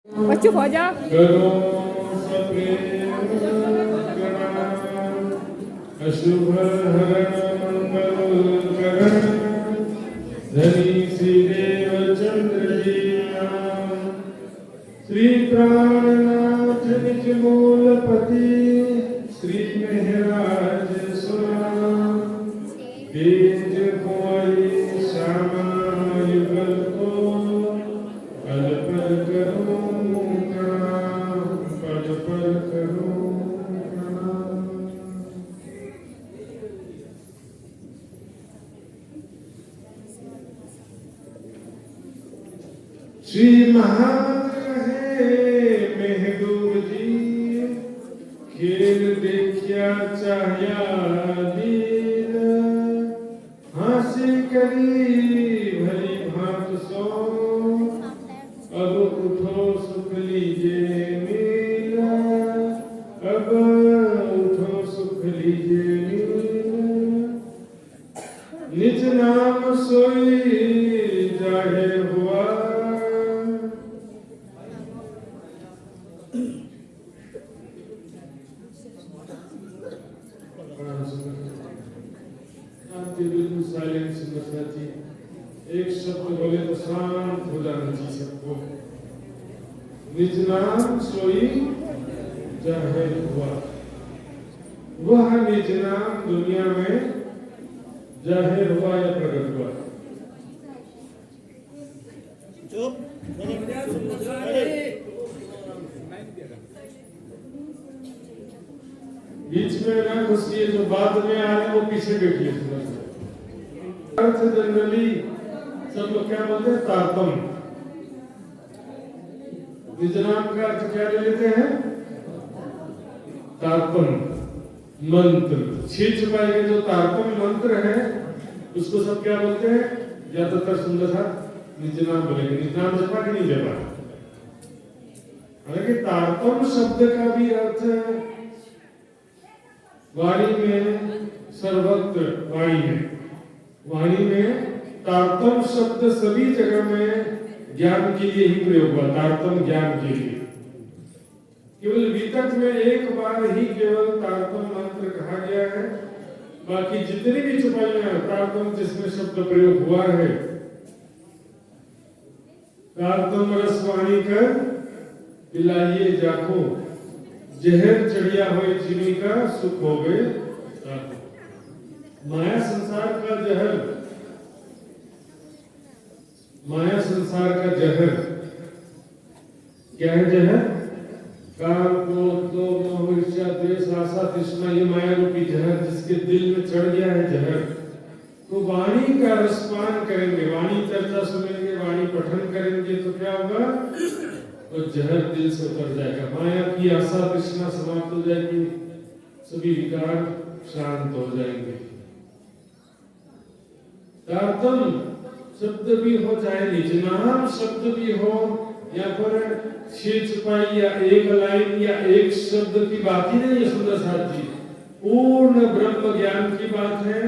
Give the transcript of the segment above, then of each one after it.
बच्चों हो जा अशुभ हरण मंगल करण धनी श्री देव चंद्र श्री प्राणनाथ निज मूलपति श्री मेहराज सुना तेज कुंवरी श्यामा युगल को पल पल करो प्रणाम पल पल करो प्रणाम। श्री महामंत्र है महबूब जी खेल देखिया चाहिया दीन हासिल करी भली भांत सो अब उठो सुख लीजिए मीरा अब उठो सुख लीजिए मीरा निज नाम सोई जाहिर हुआ बिल्कुल साइलेंस समझना चाहिए। एक शब्द बोले तो शांत हो जाना चाहिए सबको। निज नाम सोई जाहिर हुआ, वह निज नाम दुनिया में जाहिर हुआ या प्रकट हुआ। बीच में ना घुसिए, जो बाद में आ रहे वो पीछे बैठिए। अर्थ जनरली सब लोग क्या बोलते हैं? तारतम। निज नाम का अर्थ क्या ले लेते हैं? तारतम मंत्र। छह छुपाई के जो तारतम मंत्र है उसको सब क्या बोलते हैं? ज्यादातर सुंदर सा निज नाम बोलेंगे। निज नाम जपा कि नहीं जपा? हालांकि तारतम शब्द का भी अर्थ वाणी में सर्वत्र वाणी है। वाणी में तारतम शब्द सभी जगह में ज्ञान के लिए ही प्रयोग हुआ। तारतम ज्ञान के लिए केवल वितक में एक बार ही केवल तारतम मंत्र कहा गया है। बाकी जितनी भी छुपाइयां तारतम जिसमें शब्द प्रयोग हुआ है, तारतम रस वाणी कर पिलाइए जाको जहर चढ़िया हुए चीनी का सुख हो गए। माया संसार का जहर, माया संसार का जहर क्या है? जहर काम क्रोध लोभ मोह ईर्ष्या द्वेष आशा तृष्णा, ये माया रूपी जहर जिसके दिल में चढ़ गया है जहर। तो वाणी का रसपान करेंगे, वाणी चर्चा सुनेंगे, वाणी पठन करेंगे तो क्या होगा? तो जहर दिल से उतर जाएगा, माया की आशा तृष्णा समाप्त हो जाएगी, सभी विकार शांत हो जाएंगे। तारतम शब्द भी हो चाहे निज नाम शब्द भी हो, या फिर छह छुपाई या एक लाइन या एक शब्द की बात ही नहीं है। सुंदर साथ जी पूर्ण ब्रह्म ज्ञान की बात है,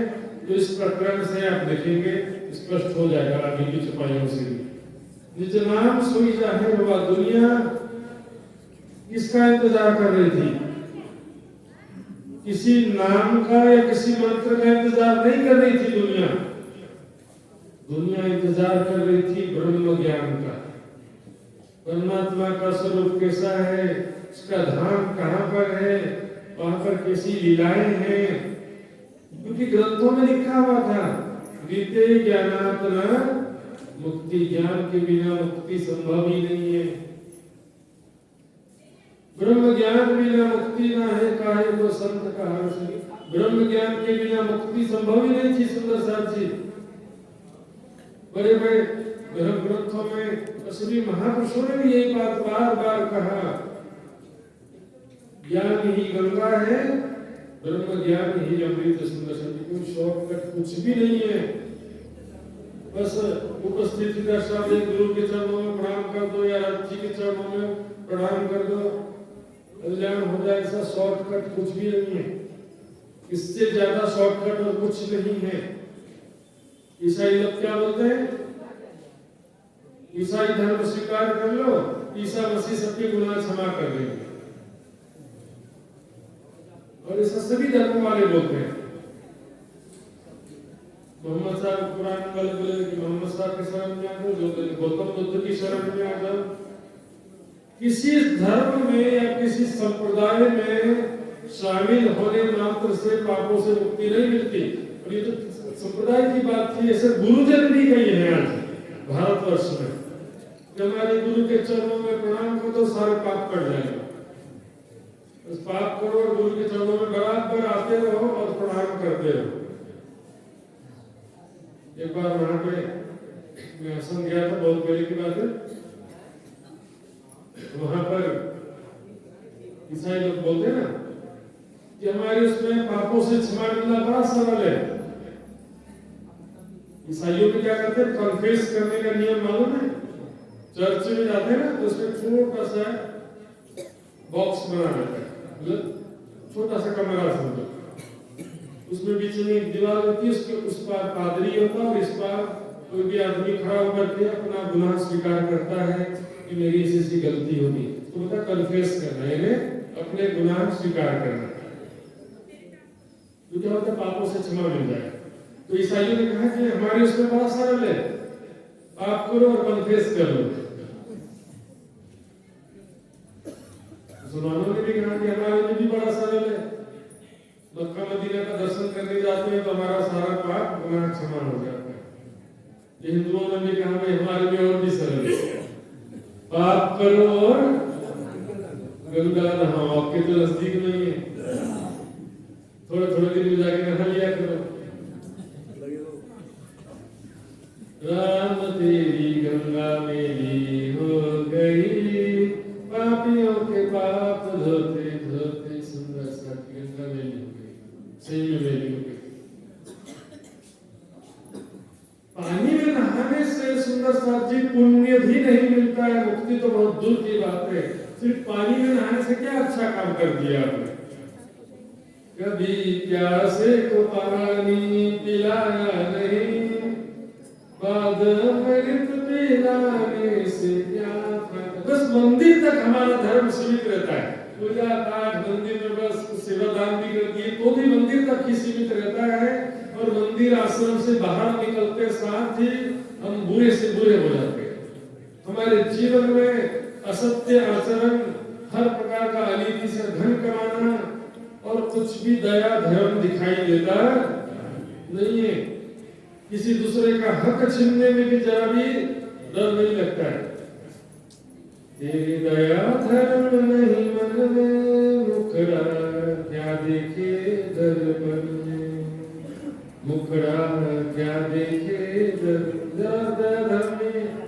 जो इस प्रकरण से आप देखेंगे स्पष्ट हो जाएगा आगे की छुपाइयों से। निज नाम सोई जाहिर हुआ। दुनिया किसका इंतजार कर रही थी? किसी नाम का या किसी मंत्र का इंतजार नहीं कर रही थी दुनिया। दुनिया इंतजार कर रही थी ब्रह्म ज्ञान का। परमात्मा का स्वरूप कैसा है, उसका धाम कहाँ पर है, वहां पर कैसी लीलाएं हैं, क्योंकि ग्रंथों में लिखा हुआ था विद्ये ज्ञानात् न मुक्ति। ज्ञान के बिना मुक्ति संभव ही नहीं है। ब्रह्म ज्ञान बिना मुक्ति ना है, काहे को संत कहा। ब्रह्म ज्ञान के बिना मुक्ति संभव ही नहीं थी। सुंदर साथ जी बड़े बड़े धर्म ग्रंथों में सभी महापुरुषों ने भी यही बात बार बार कहा, ज्ञान ही गंगा है, ब्रह्म ज्ञान ही अमृत। सुंदर साथ जी कोई शॉर्टकट कुछ भी नहीं है। बस उपस्थित दर्शा दे, गुरु के चरणों में प्रणाम कर दो या जी के चरणों में प्रणाम कर दो, कल्याण हो जाए। ऐसा शॉर्टकट कुछ भी नहीं है। इससे ज्यादा शॉर्टकट और कुछ नहीं है। ईसाई लोग क्या बोलते हैं? ईसाई धर्म स्वीकार कर लो, ईसा मसीह सबके गुनाह क्षमा कर देंगे। और ऐसा सभी धर्म वाले बोलते हैं। मोहम्मद साहब कुरान वाले बोले कि मोहम्मद साहब की शरण में आ जाओ, जो बोले गौतम बुद्ध की शरण में आ जाओ। किसी धर्म में या किसी संप्रदाय में शामिल होने मात्र से पापों से मुक्ति नहीं मिलती। और ये तो संप्रदाय की बात थी, ऐसे गुरुजन भी कही है आज भारतवर्ष में कि हमारे गुरु के चरणों में प्रणाम करो तो सारे पाप कट जाएगा। उस पाप करो और गुरु के चरणों में बराबर आते रहो और प्रणाम करते रहो। एक बार वहां पे मैं असम गया था, बहुत पहले की बात है। वहां पर ईसाई लोग बोलते हैं ना कि हमारे उसमें पापों से क्षमा मिलना बड़ा सरल है। ईसाइयों में क्या करते हैं, कन्फेस करने का नियम मालूम है? चर्च में जाते हैं ना तो उसमें छोटा सा बॉक्स बना रहता है, मतलब छोटा सा कमरा समझो। उसमें बीच में एक दीवार होती है, उसके उस पार पादरी होता है और इस पार कोई भी आदमी खड़ा होकर के अपना गुनाह स्वीकार करता है कि मेरी ऐसी गलती होगी। तो बता कन्फेस करना है, अपने गुनाह स्वीकार करना, तो क्या होता है, पापों से क्षमा मिल जाए। तो ईसाइयों ने कहा कि हमारे उसमें बड़ा सरल है, पाप करो और कन्फेस कर लो। मुसलमानों ने भी कहा कि हमारे में भी बड़ा सरल है, मक्का मदीना का दर्शन करने जाते हैं तो हमारा सारा पाप गुनाह क्षमा हो जाता है। ये हिंदुओं ने भी कहा भाई हमारे में और भी सरल है, पाप करो और गंगा नहाओ। आपके तो नजदीक नहीं है, थोड़े थोड़े दिन में जाके नहा लिया करो। राम तेरी गंगा मेरी हो गई, पापियों के पाप धोते धोते सुंदर सा गंगा मेली हो गई, सही में मेली हो गई। पानी में नहाने से सुंदर साथ जी पुण्य भी नहीं मिलता है, मुक्ति तो बहुत दूर की बात है। सिर्फ पानी में नहाने से क्या अच्छा काम कर दिया आपने? कभी प्यासे को पानी पिलाया नहीं, बाद अमृत पिलाने से क्या फायदा। बस मंदिर तक हमारा धर्म सीमित रहता है, पूजा पाठ मंदिर में बस सेवादान भी कर दिए तो भी मंदिर तक ही सीमित रहता है। और मंदिर आश्रम से बाहर निकलते साथ ही हम बुरे से बुरे हो जाते हैं। हमारे जीवन में असत्य आचरण, हर प्रकार का अनीति से धन कमाना और कुछ भी दया धर्म दिखाई देता नहीं है। किसी दूसरे का हक छीनने में भी जरा भी डर नहीं लगता है। तेरी दया धर्म नहीं मन में, मुखड़ा क्या देखे दर्पण में, मुखड़ा क्या देखे धर्म में।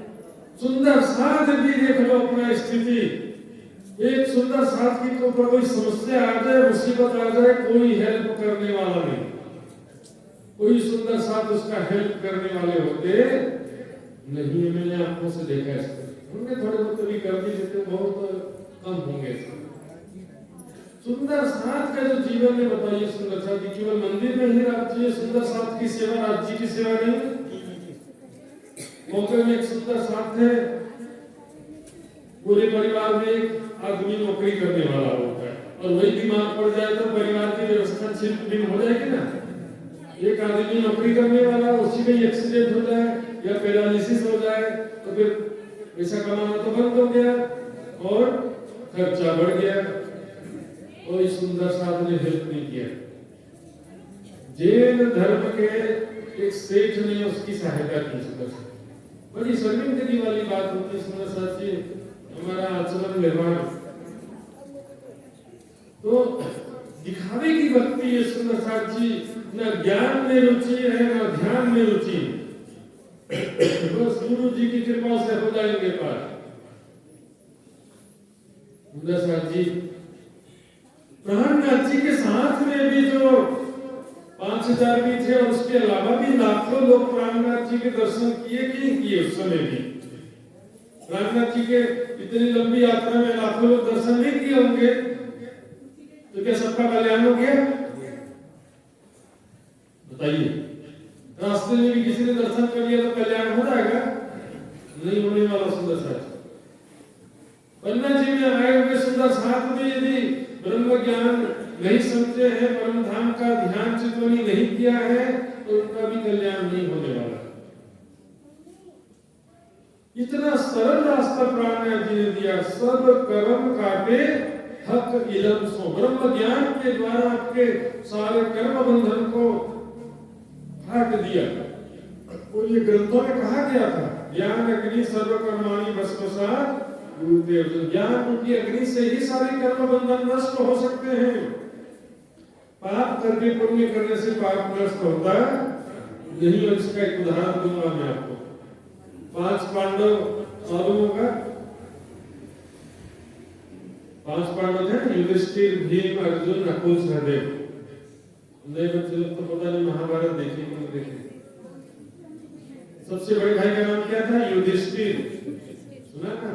सुंदर साथ भी देख लो अपना स्थिति। एक सुंदर साथ की ऊपर कोई समस्या आ जाए, मुसीबत आ जाए, कोई हेल्प करने वाला नहीं। कोई सुंदर साथ उसका हेल्प करने वाले होते नहीं। मैंने आंखों से देखा है, उनके थोड़े बहुत भी कर भी देते, बहुत कम होंगे। सुंदर साथ का जो जीवन है, बताइए सुंदर साथ की केवल मंदिर में ही राज्य, सुंदर साथ की सेवा राज्य की सेवा नहीं। मौके में एक सुंदर साथ है, पूरे परिवार में एक आदमी नौकरी करने वाला होता है और वही बीमार पड़ जाए तो परिवार की व्यवस्था छिन्न हो जाएगी ना। एक आदमी नौकरी करने वाला, उसी में एक्सीडेंट हो जाए या पैरालिसिस हो जाए तो फिर पैसा कमाना तो बंद हो गया और खर्चा बढ़ गया। कोई सुंदर साथ ने हेल्प नहीं किया। जैन धर्म के एक सेठ ने उसकी सहायता की। बड़ी शर्मिंदगी वाली बात होती है सुंदर साथ जी, हमारा आचरण निर्माण तो दिखावे की भक्ति है। सुंदर साथ जी न ज्ञान में रुचि है न ध्यान में रुचि, बस गुरु जी की कृपा से हो जाएंगे पार। सुंदर साथ जी प्राणनाथ जी के साथ में भी जो 5000 भी थे और उसके अलावा भी लाखों लोग प्राणनाथ जी के दर्शन किए कि किए। उस समय भी प्राणनाथ जी के इतनी लंबी यात्रा में लाखों लोग दर्शन नहीं किए होंगे, तो क्या सबका कल्याण हो गया? बताइए, रास्ते में भी किसी ने दर्शन कर लिया तो कल्याण हो जाएगा? नहीं होने वाला। सुंदर साथ पन्ना जी में आए हुए सुंदर साथ में यदि ब्रह्म ज्ञान नहीं समझे हैं, परम धाम का ध्यान चिंतन नहीं किया है, तो उनका भी कल्याण नहीं होने वाला। इतना सरल रास्ता प्राण जी ने दिया, सब कर्म काटे हक इलम सो। ब्रह्म ज्ञान के द्वारा आपके सारे कर्म बंधन को काट दिया। और ये ग्रंथों में कहा गया था, ज्ञान अग्नि सर्व कर्माणि भस्मसात् गुरुदेव। ज्ञान की अग्नि से ही सारे कर्म बंधन नष्ट हो सकते हैं। पाप करके पुण्य करने से पाप नष्ट होता नहीं। और इसका एक उदाहरण दूंगा मैं आपको। 5 पांडव मालूम होगा, 5 पांडव थे, युधिष्ठिर, भीम, अर्जुन, नकुल, सहदेव। नए बच्चे लोग तो पता नहीं महाभारत देखे कि नहीं देखे। सबसे बड़े भाई का नाम क्या था? युधिष्ठिर। सुना ना?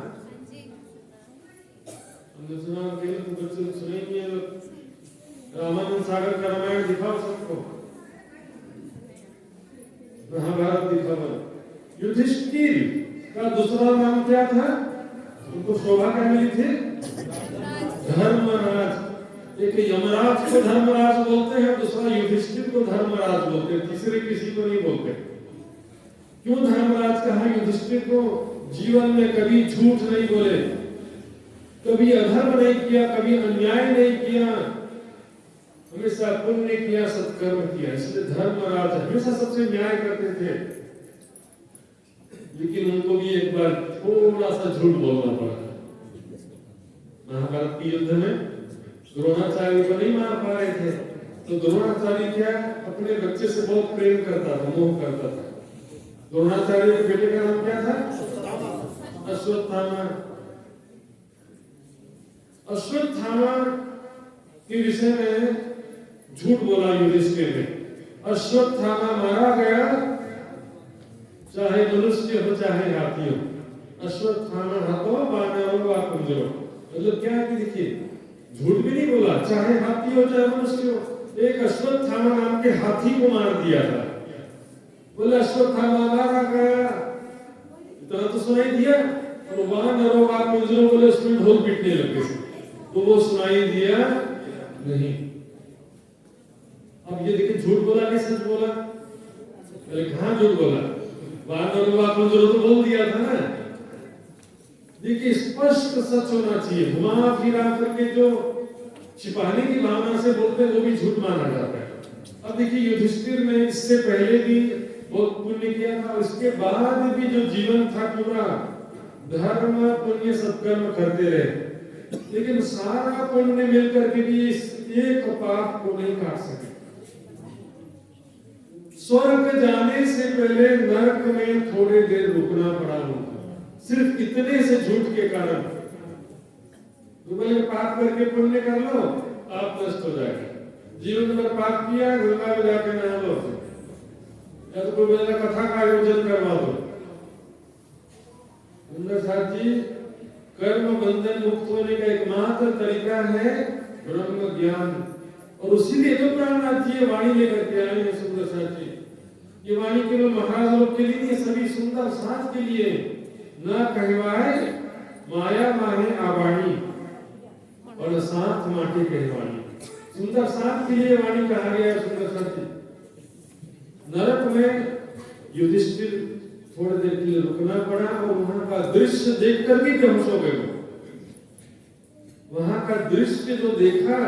हमने सुना कि तो बच्चे लोग सुने नहीं है। रामायण सागर का रामायण दिखाओ सबको, महाभारत दिखाओ। युधिष्ठिर का दूसरा नाम क्या था? उनको शोभा क्या मिली थी? धर्मराज। एक यमराज को धर्मराज बोलते हैं, दूसरा युधिष्ठिर को धर्मराज बोलते हैं, तीसरे किसी को नहीं बोलते। क्यों धर्मराज कहा? युधिष्ठिर को जीवन में कभी झूठ नहीं बोले, कभी अधर्म नहीं किया, कभी अन्याय नहीं किया, हमेशा पुण्य किया, सत्कर्म किया, इसलिए धर्मराज हमेशा सबसे न्याय करते थे। लेकिन उनको भी एक बार थोड़ा सा झूठ बोलना पड़ा। महाभारत की युद्ध में द्रोणाचार्य को नहीं मार पा रहे थे, तो द्रोणाचार्य क्या अपने बच्चे से बहुत प्रेम करता था, मोह करता था। द्रोणाचार्य के बेटे का नाम क्या था? अश्वत्थामा। अश्वत्थामा के विषय में झूठ बोला युधिष्ठिर ने। अश्वत्थामा मारा गया, चाहे मनुष्य हो चाहे हाथी हो। अश्वत्थामा हाथों बानरों व कुंजरों। मतलब क्या है कि देखिए, झूठ भी नहीं बोला, चाहे हाथी हो चाहे मनुष्य हो। एक अश्वत्थामा नाम के हाथी को मार दिया था। बोले अश्वत्थामा मारा गया, इतना तो सुनाई दिया। और बानरों व कुंजरों बोले उसमें ढोल पीटने लगे, तो वो सुनाई दिया नहीं। अब ये देखिए, झूठ बोला कि सच बोला? कहां झूठ बोला? बानरों व कुंजरों तो बोल दिया था ना। देखिए, स्पष्ट सच होना चाहिए। घुमा फिरा करके जो छिपाने की भावना से बोलते हैं, वो भी झूठ माना जाता है। अब देखिए, युधिष्ठिर ने इससे पहले भी बहुत पुण्य किया था, उसके बाद भी जो जीवन था पूरा धर्म पुण्य सत्कर्म करते रहे, लेकिन सारा पुण्य मिलकर के भी इस एक पाप को नहीं काट सके। स्वर्ग जाने से पहले नरक में थोड़ी देर रुकना पड़ा उनको, सिर्फ इतने से झूठ के कारण। तो बोले पाप करके पुण्य कर लो, पाप नष्ट हो जाएगा। जीवन भर पाप किया, गंगा में जाके नहा लो, या तो कोई बोला कथा का आयोजन करवा दो। साथ जी, कर्म बंधन मुक्त होने का एकमात्र तरीका है ब्रह्म ज्ञान। और उसीलिए तो प्राणनाथ जी वाणी लेकर के आए हैं सुंदर साथ जी। ये वाणी केवल महाराज लोग के लिए नहीं, सभी सुंदर साथ के लिए। न कहवाए माया माने आवाणी और साथ माटे कहवाणी। सुंदर साथ के लिए वाणी कहा गया है सुंदर साथ जी। नरक में युधिष्ठिर थोड़ी देर के लिए रुकना पड़ा, और वहां का दृश्य देख कर भी बेहोश हो गए। वहां का दृश्य जो देखा,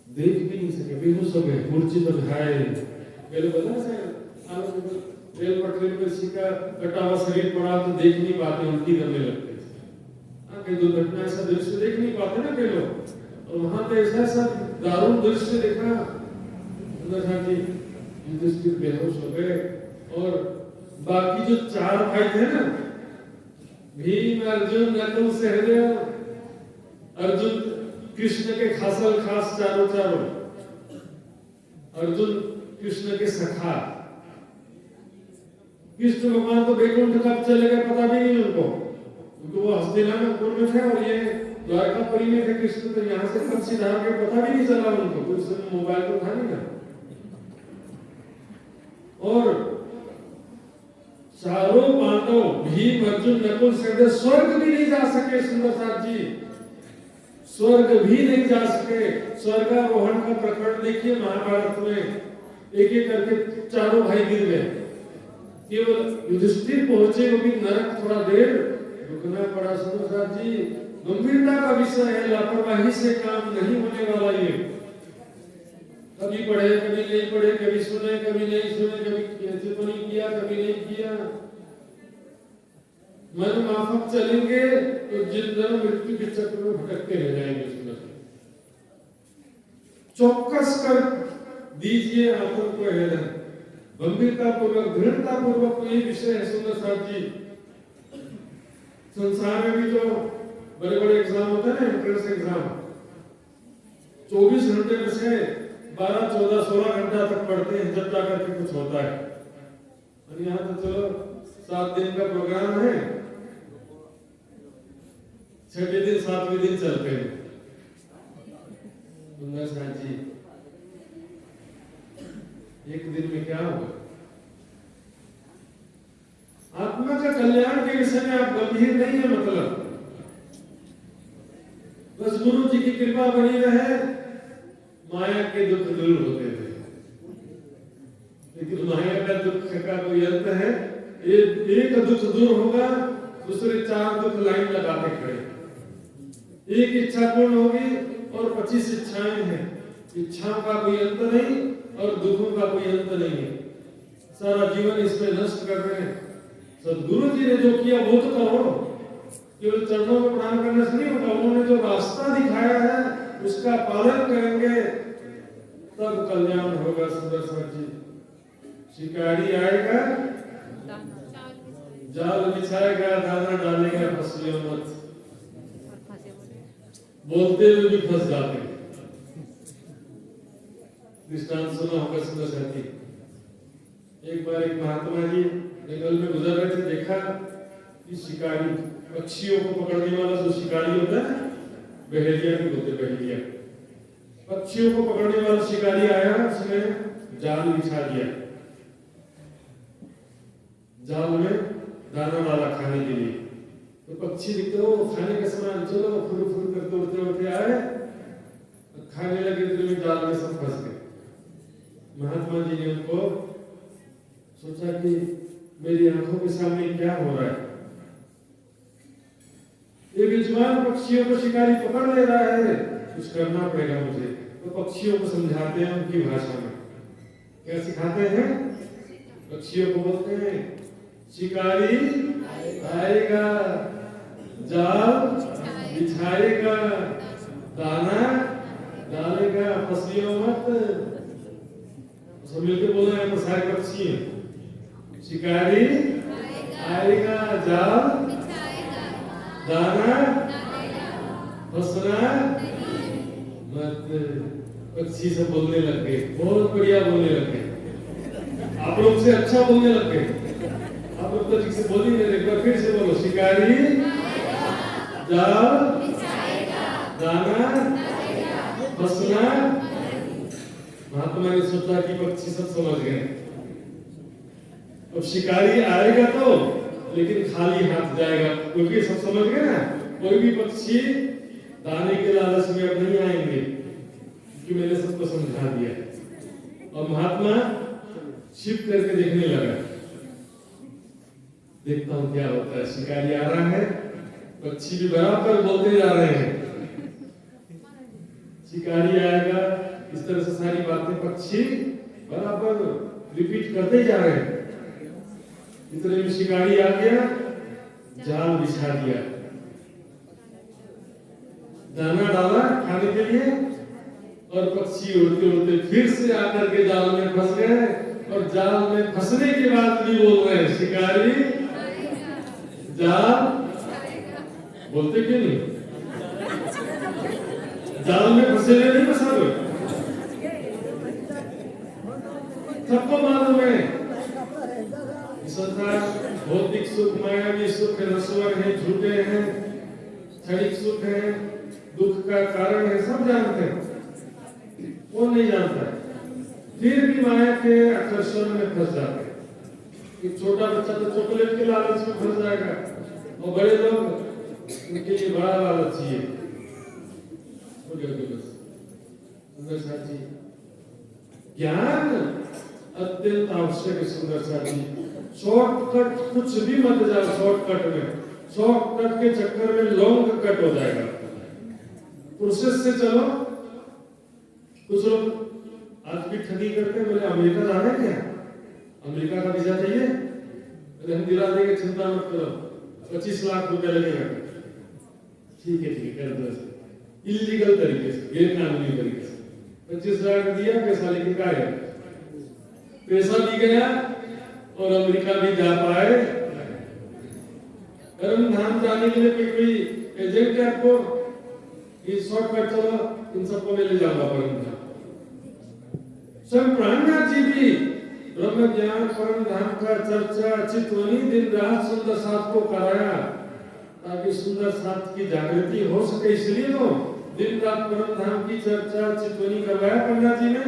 देख भी नहीं सके, बेहोश हो गए, मूर्छित हो गए। पहले बता सर रेल पटरी पर किसी का कटा हुआ शरीर पड़ा तो देख नहीं पाते, उल्टी करने लगते। कई दुर्घटना ऐसा दृश्य देख नहीं पाते ना कई लोग। और वहां पे ऐसा दारुण दृश्य देखा, युधिष्ठिर बेहोश हो गए। और बाकी जो 4 भाई थे ना, भीम, अर्जुन, नकुल, सहदेव, अर्जुन कृष्ण के खासल खास चारों। अर्जुन कृष्ण के सखा। कृष्ण भगवान तो वैकुंठ कब चले गए पता भी नहीं उनको, क्योंकि वो हस्तिनापुर में थे और ये द्वारकापुरी में थे। कृष्ण तो यहाँ से कब सीधा गए पता भी नहीं चला उनको, कुछ समय मोबाइल तो था नहीं ना। और चारों पांडव भीम अर्जुन नकुल सहदेव स्वर्ग भी नहीं जा सके। सुंदर साथ जी स्वर्ग भी नहीं जा सके। स्वर्गारोहण का प्रकरण देखिए महाभारत में, एक एक करके चारों भाई गिर गए। केवल युधिष्ठिर पहुंचे, वो भी नरक थोड़ा देर रुकना पड़ा। सुंदर साथ जी गंभीरता का विषय है, लापरवाही से काम नहीं होने वाला। ये कभी पढ़े कभी नहीं पढ़े, कभी सुने कभी नहीं सुने, कभी टिप्पणी किया कभी नहीं किया, मन माफक चलेंगे तो जिंदगी मृत्यु के चक्र में भटकते रह जाएंगे। चौकस कर दीजिए आत्म को हेलन, गंभीरता पूर्वक दृढ़ता पूर्वक ये विषय है। सुंदर साथ जी संसार में भी जो बड़े बड़े एग्जाम होते हैं ना, एंट्रेंस एग्जाम, 24 घंटे में से 12, 14, 16 घंटा तक पढ़ते हैं जब जाकर के कुछ होता है। और यहाँ तो चलो 7 दिन का प्रोग्राम है, 6वें दिन 7वें दिन चलते हैं। सुंदर साथ जी एक दिन में क्या होगा? आत्मा का कल्याण के विषय में आप गंभीर नहीं है। मतलब बस गुरु जी की कृपा बनी रहे, माया के दुख दूर होते थे। लेकिन माया का दुख का कोई अंत है? एक दुख दूर होगा, दूसरे 4 दुख लाइन लगाते खड़े। एक इच्छा पूर्ण होगी और 25 इच्छाएं हैं। इच्छाओं का कोई अंत नहीं और दुखों का कोई अंत नहीं है। सारा जीवन इसमें नष्ट कर रहे हैं। सदगुरु जी ने जो किया वो तो करो, केवल चरणों में प्रणाम करने से नहीं होगा। उन्होंने जो रास्ता दिखाया है उसका पालन करेंगे तब कल्याण होगा। सुंदर साथ जी शिकारी आएगा जाल बिछाएगा, दाना डालेगा, फंसियो मत। बोलते हुए भी फंस जाते हैं। दृष्टांत सुना होगा सुंदर साथी। एक बार एक महात्मा जी जंगल में गुजर रहे थे, देखा कि शिकारी पक्षियों को पकड़ने वाला जो शिकारी होता है, बहेलिया भी होते, बहेलिया पक्षियों को पकड़ने वाला शिकारी आया, उसने जाल बिछा दिया, जाल में दाना डाला खाने के लिए। तो पक्षी दिखते हो खाने के समान चलो फुर फुर करते उड़ते उड़ते आए, खाने लगे तो जाल में सब फंस गए। महात्मा जी ने उनको सोचा कि मेरी आंखों के सामने क्या हो रहा है, ये बेजुबान पक्षियों को शिकारी पकड़ ले रहा है, कुछ करना पड़ेगा मुझे। तो पक्षियों को समझाते हैं उनकी भाषा में। क्या सिखाते हैं? पक्षियों को बोलते हैं शिकारी आएगा, जाल बिछाएगा, दाना डालेगा, फंसियो मत। सब मिलकर बोल रहे हैं सारे पक्षी हैं। शिकारी आएगा, जाल दाना फंसना मत। पक्षी से बोलने लग गए, बहुत बढ़िया बोलने लग गए। आप लोग से अच्छा बोलने लग गए। आप लोग तो ठीक से बोल ही नहीं रहे, फिर से बोलो शिकारी जाल दाना फंसना। महात्मा ने सोचा कि पक्षी सब समझ गए। अब शिकारी आएगा तो, लेकिन खाली हाथ जाएगा, क्योंकि सब समझ गए ना। कोई भी पक्षी दाने के लालच में अब नहीं आएंगे, क्योंकि मैंने सबको समझा दिया। और महात्मा शिफ्ट करके देखने लगा, देखता हूं क्या होता है। शिकारी आ रहा है, पक्षी भी बराबर बोलते जा रहे हैं शिकारी आएगा। इस तरह से सारी बातें पक्षी बराबर रिपीट करते जा रहे हैं। इतने में शिकारी आ गया, जाल बिछा दिया, दाना डाला खाने के लिए, और पक्षी उड़ते उड़ते फिर से आकर के जाल में फंस गए। और जाल में फंसने के बाद भी बोल रहे हैं शिकारी जाल, बोलते क्यों नहीं? जाल में फंसे हुए नहीं फंसा हुए, सबको मालूम है संसार भौतिक सुख मायावी सुख नश्वर है, झूठे हैं, क्षणिक सुख है, दुख का कारण है, सब जानते हैं। वो नहीं जानता है, फिर भी माया के आकर्षण में फंस जाते हैं। कि छोटा बच्चा तो चॉकलेट के लालच में फंस जाएगा और बड़े लोग उनके लिए बड़ा लालच चाहिए। सुंदर साथी, ज्ञान अत्यंत आवश्यक है। सुंदर साथी, शॉर्टकट कुछ भी मत जाओ। शॉर्टकट में, शॉर्टकट के चक्कर में लॉन्ग कट हो जाएगा। प्रोसेस से चलो। कुछ लोग आज भी ठगी करते हैं, बोले अमेरिका जाना है क्या, अमेरिका का वीजा चाहिए, अरे हम दिला देंगे, चिंता मत करो, 25 लाख रुपए लगेगा। ठीक है कर दो, इलीगल तरीके से, गैर कानूनी तरीके से 25 लाख दिया, पैसा लेके गायब। पैसा भी गया और अमेरिका भी जा पाए। कर्म धाम जाने के लिए कोई एजेंट है आपको, ये शॉर्टकट चलो, इन सबको मैं ले जाऊंगा परम धाम। स्वयं प्राणनाथ जी भी ब्रह्म ज्ञान परम धाम का चर्चा चितवनी दिन रात सुंदर साथ को कराया, ताकि सुंदर साथ की जागृति हो सके। इसलिए तो दिन रात परम धाम की चर्चा चितवनी करवाया पंडित जी ने।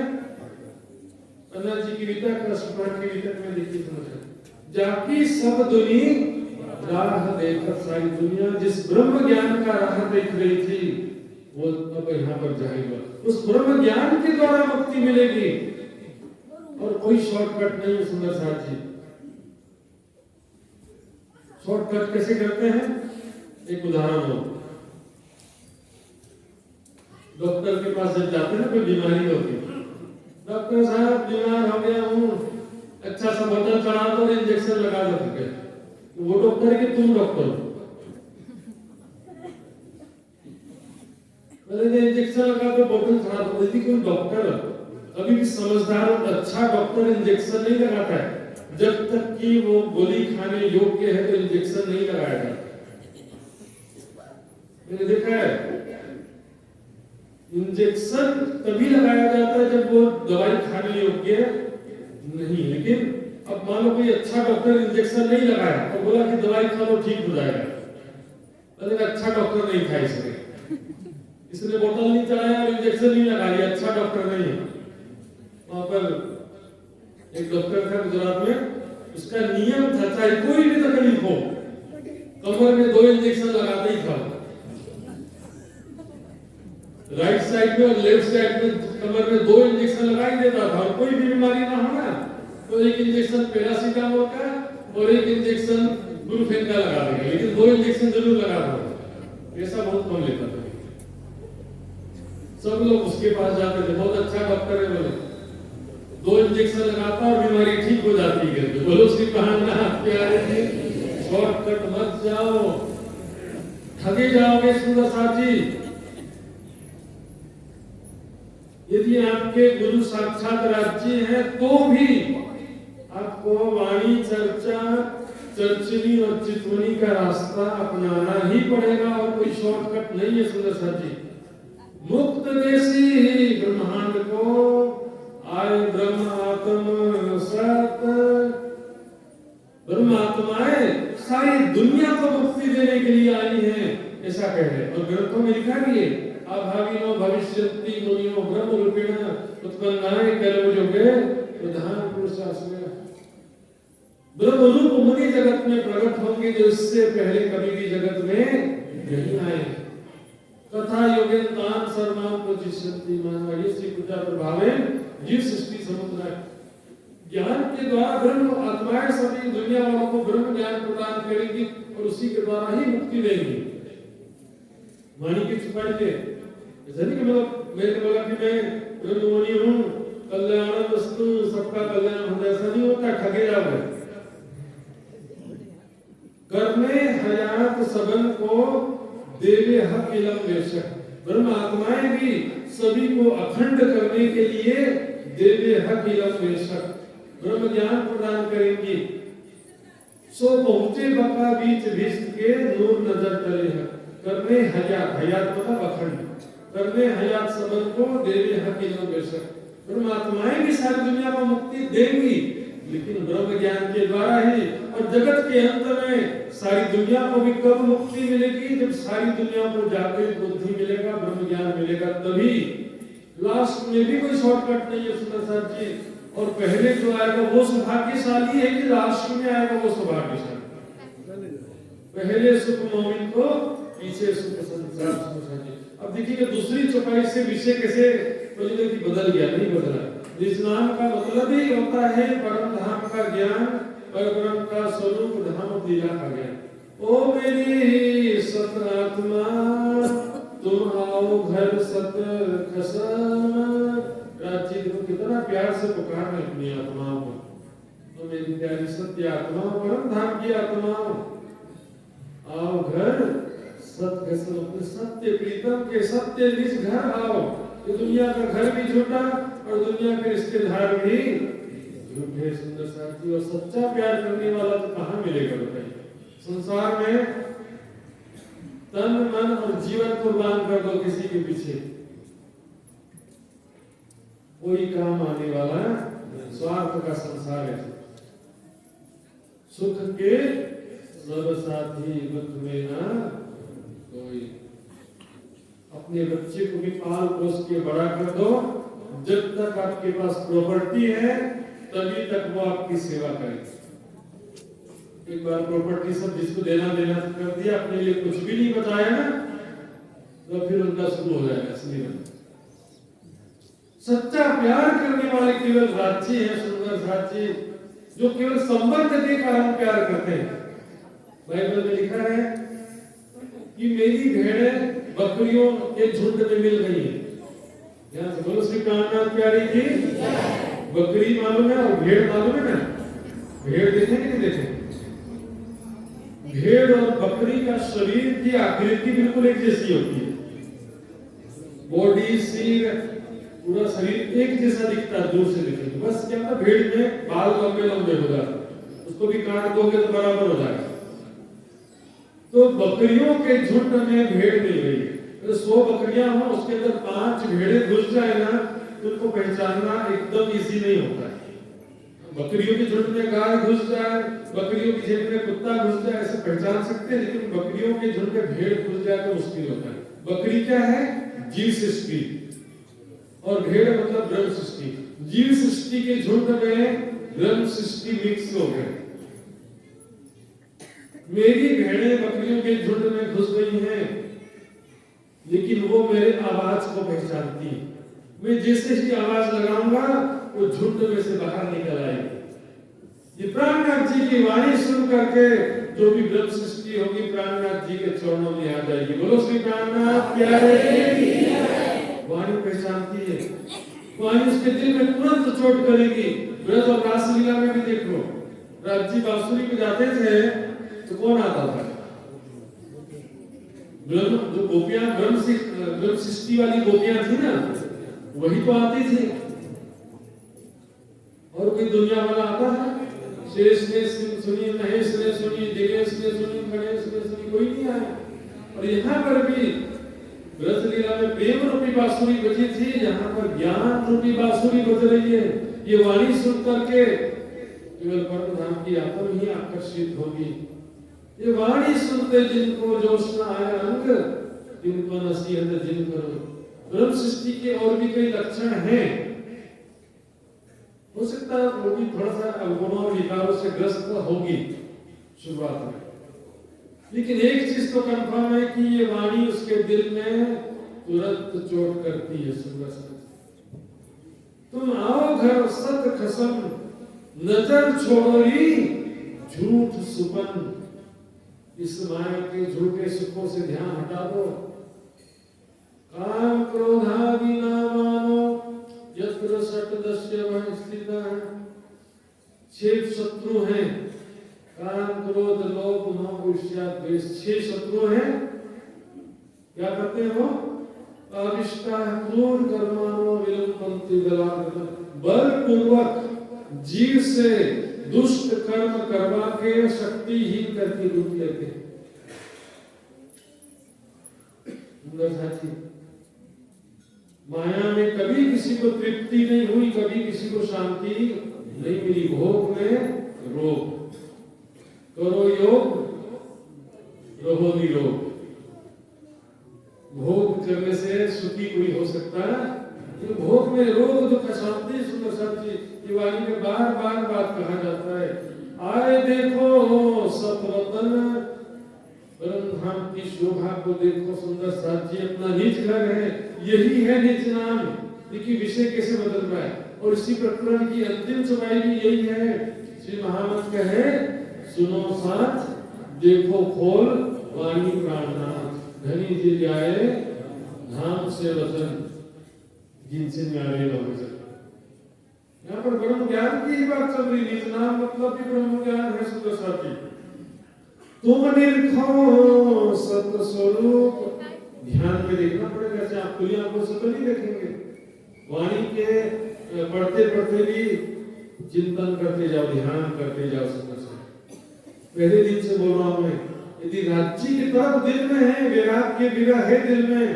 पंडित जी की विद्या का सुपाठ की विद्या में देखिए, समझ जाकी सब दुनिया राह देखकर, सारी दुनिया जिस ब्रह्म ज्ञान का राह देख रही थी, वो अब यहाँ पर जाएगा। उस ब्रह्म ज्ञान के द्वारा मुक्ति मिलेगी और कोई शॉर्टकट नहीं है। सुंदर साथ जी, शॉर्टकट कैसे करते हैं? एक उदाहरण हो, डॉक्टर के पास जब जाते हैं, कोई बीमारी होती है, डॉक्टर साहब बीमार हो गया हूँ, अच्छा सा बोतल चढ़ा दो, इंजेक्शन लगा दो। वो डॉक्टर है कि तुम डॉक्टर हो? इंजेक्शन लगा दो, बोतल चढ़ा दो। यदि कोई डॉक्टर कभी भी समझदार और अच्छा डॉक्टर इंजेक्शन नहीं लगाता है, जब तक कि वो गोली खाने योग्य है तो इंजेक्शन नहीं लगाया जाता। मैंने देखा है, इंजेक्शन तभी लगाया जाता है जब वो दवाई खाने योग्य नहीं। लेकिन अब मान लो कोई अच्छा डॉक्टर इंजेक्शन नहीं लगाया और बोला कि दवाई खा लो ठीक हो जाएगा, अरे अच्छा डॉक्टर नहीं था, इसने बोतल नहीं चढ़ाया और इंजेक्शन नहीं लगाया, अच्छा डॉक्टर नहीं है। वहां पर एक डॉक्टर था गुजरात में, उसका नियम था चाहे कोई भी तकलीफ हो, कमर में 2 इंजेक्शन लगाता ही था। राइट साइड में और लेफ्ट साइड में कमर में 2 इंजेक्शन लगा ही देता था। और कोई भी बीमारी ना हो ना, तो एक इंजेक्शन पैरासीटामोल का और एक इंजेक्शन ब्रूफेन का लगा देंगे, लेकिन 2 इंजेक्शन जरूर लगा दो। पैसा बहुत कम लेता था। सब लोग उसके पास जाते थे, बहुत अच्छा डॉक्टर है बोले, 2 इंजेक्शन लगाता और बीमारी ठीक हो जाती है। बोलो श्री प्राणनाथ प्यारे जी, शॉर्टकट मत जाओ, ठगे जाओगे। सुंदर साथ जी, यदि आपके गुरु साक्षात राज्य है तो भी आपको वाणी चर्चा चर्चनी और चितवनी का रास्ता अपनाना ही पड़ेगा और कोई शॉर्टकट नहीं है। सुंदर साथ जी, मुक्त देशी ब्रह्मांड को आए ब्रह्म आत्म सत, ब्रह्म आत्माएं सारी दुनिया को मुक्ति देने के लिए आई हैं, ऐसा कह रहे। और ग्रंथों में लिखा भी है, अभागिनो भविष्यन्ति मुनियो ब्रह्म रूपेण उत्पन्नाय कलयुगे प्रधान पुरुषास्मय। ब्रह्म रूप मुनि जगत में प्रकट होंगे जो इससे पहले कभी भी जगत में नहीं आए। तथा योगेन्तान सर्वान् प्रचिष्यन्ति मानव, ये श्री पूजा प्रभावेन जीव सृष्टि समुद्र। ज्ञान के द्वारा ब्रह्म आत्माएं सभी दुनिया वालों को ब्रह्म ज्ञान प्रदान करेगी और उसी के द्वारा ही मुक्ति देंगी। वाणी की छुपाई के ऐसा नहीं कि मैंने बोला कि मैं ब्रह्ममुनि हूँ, कल्याण वस्तु सबका कल्याण हो, ऐसा नहीं होता, ठगे जाओगे। करने हयात सबन को देवे हक इलम बेशक, ब्रह्म आत्माएं भी सभी को अखंड करने के लिए देवे हक इलम बेशक ब्रह्म ज्ञान प्रदान करेंगी। सो पहुंचे बका बीच भिष्ट के नूर नजर करे है। करने हयात, हयात मतलब अखंड, करने हयात सबन को देवे हक इलम बेशक, ब्रह्म आत्माएं भी सारी दुनिया को मुक्ति देंगी, लेकिन ब्रह्म ज्ञान के द्वारा ही। और जगत के अंत में सारी दुनिया को भी कब मुक्ति मिलेगी? जब सारी दुनिया को जागृत बुद्धि मिलेगा, ब्रह्म ज्ञान मिलेगा, तभी। लास्ट में भी कोई शॉर्टकट नहीं है सुंदर साथ जी। और पहले जो आएगा वो सौभाग्यशाली है कि राष्ट्र में आएगा वो सौभाग्यशाली? पहले सुख मोमिन को, पीछे सुख संसार सुख। अब देखिए दूसरी चौपाई से विषय कैसे बदल गया, नहीं बदला। जिस नाम का मतलब ही होता है परम धाम का ज्ञान, परब्रह्म का स्वरूप धाम लीला का ज्ञान। ओ मेरी सत आत्मा तुम आओ घर सत खसम। प्राचीन को कितना प्यार से पुकार रहे अपनी आत्माओं को, तो मेरी प्यारी सत्य आत्मा, परम धाम की आत्माओं, आओ घर सत खसम, अपने सत्य प्रीतम के सत्य निज घर आओ। ये दुनिया का घर भी झूठा और दुनिया के रिश्तेदार भी झूठे। सुंदर साथी, और सच्चा प्यार करने वाला तो कहाँ मिलेगा बताइए? संसार में तन मन और जीवन कुर्बान कर दो किसी के पीछे, कोई काम आने वाला स्वार्थ का संसार है। सुख के सब साथी, दुख में ना कोई। अपने बच्चे को भी पाल पोस के बड़ा कर दो, जब तक आपके पास प्रॉपर्टी है तभी तक वो आपकी सेवा करेगा। एक बार प्रॉपर्टी सब जिसको देना कर दिया, अपने लिए कुछ भी नहीं बचाया ना, तो फिर उनका शुरू हो जाएगा असली में। सच्चा प्यार करने वाले केवल राज्य है, सुंदर राज्य, जो केवल संबंध के कारण प्यार करते हैं। बाइबल में लिखा है कि मेरी भेड़ें बकरियों के झुंड में मिल गई है। यहाँ से बोलो श्री प्राणनाथ प्यारी की बकरी मालूम है और भेड़ मालूम है ना? भेड़ देखे कि नहीं देखे? भेड़ और बकरी का शरीर की आकृति बिल्कुल एक जैसी होती है। बॉडी, सिर, पूरा शरीर एक जैसा दिखता है दूर से देखेंगे। बस क्या होता है, भेड़ में बाल लंबे लंबे हो जाते, उसको भी काट दोगे तो बराबर हो जाएगा। तो बकरियों के झुंड में भेड़ मिल गई। तो 100 बकरियां हो, उसके अंदर 5 भेड़ें घुस जाए ना, तो उनको पहचानना एकदम इजी नहीं होता है। बकरियों के झुंड में गाय घुस जाए, बकरियों की झुंड में कुत्ता घुस जाए, ऐसे पहचान सकते हैं, लेकिन बकरियों के झुंड में भेड़ घुस जाए तो मुश्किल होता है। बकरी क्या है? जीव सृष्टि, और भेड़ मतलब ब्रह्म सृष्टि। जीव सृष्टि के झुंड में ब्रह्म सृष्टि मिक्स हो गए। मेरी भेड़ें बकरियों के झुंड में घुस गई हैं, लेकिन वो मेरे आवाज को पहचानती है। मैं जैसे ही आवाज लगाऊंगा वो झुंड में से बाहर निकल आएगी। ये प्राणनाथ जी की वाणी सुन करके जो भी ब्रह्म सृष्टि होगी प्राणनाथ जी के चरणों में आ जाएगी। बोलो श्री प्राणनाथ प्यारे की। वाणी पहचानती है, वाणी उसके दिल में तुरंत चोट करेगी। ब्रज और रासलीला में भी देखो, राज जी बांसुरी पे जाते थे तो कौन आता था? ब्रह्म, जो गोपियां ब्रह्म सृष्टि वाली गोपियां थी ना, वही तो आती थी। और कोई दुनिया वाला आता था? शेष ने सुनी, महेश ने सुनी, दिनेश ने सुनी, गणेश ने सुनी, कोई नहीं आया। और यहाँ पर भी ब्रज लीला में प्रेम रूपी बांसुरी बजी थी, यहाँ पर ज्ञान रूपी बांसुरी बज रही है। ये वाणी सुन करके केवल परम धाम की आत्मा ही आकर्षित होगी। ये वाणी सुनते जिनको जोश न आया अंग, जिनको नसीहत जिन करो। ब्रह्म सृष्टि के और भी कई लक्षण हैं, हो सकता है वो भी थोड़ा सा अवगुणों और विकारों से ग्रस्त होगी शुरुआत में, लेकिन एक चीज तो कंफर्म है कि ये वाणी उसके दिल में तुरंत चोट करती है। तुम आओ घर सत खसम, नजर छोड़ोरी झूठ सुपन। इस माया के झूठे सुखों से ध्यान हटा दो। काम क्रोधादि ना मानो, यत्र षट्दस्य वह स्थितः। 6 शत्रु हैं, काम क्रोध लोभ मोह ईर्ष्या द्वेष। 6 शत्रु हैं। क्या करते हो? अविष्टा क्रूर कर्माणो विलंबन्ति बलात्। बलपूर्वक जीव से दुष्ट कर्म करवा के शक्तिहीन करके लूट लेते हैं। माया में कभी किसी को तृप्ति नहीं हुई, कभी किसी को शांति नहीं मिली। भोग में रोग, करो योग रहो निरोग। भोग करने से सुखी कोई हो सकता है? ये भोग में रोग दुख शांति सुंदर साथी ये वाणी में बार बार बात कहा जाता है। आए देखो सतवतन परम धाम की शोभा को देखो सुंदर साथी, अपना निज घर है, यही है निज नाम। देखिए विषय कैसे बदल रहा है। और इसी प्रकरण की अंतिम चौपाई भी यही है। श्री महामंत्र कहे सुनो साथ देखो खोल वाणी प्राणनाथ, धनी जी जाए धाम से वचन जिनसे न्यारे वचन। यहाँ पर ब्रह्म ज्ञान की ही बात चल रही। निज नाम मतलब भी ब्रह्म ज्ञान है सुंदर साथी। तुम निरखो सत्य स्वरूप, ध्यान में देखना पड़ेगा। ऐसे आप खुली आंखों से तो नहीं देखेंगे। वाणी के पढ़ते पढ़ते भी चिंतन करते जाओ, ध्यान करते जाओ सुंदर साथी। पहले दिन से बोल रहा हूं मैं, यदि राज्य की तरफ दिल में है, वैराग्य विरह है दिल में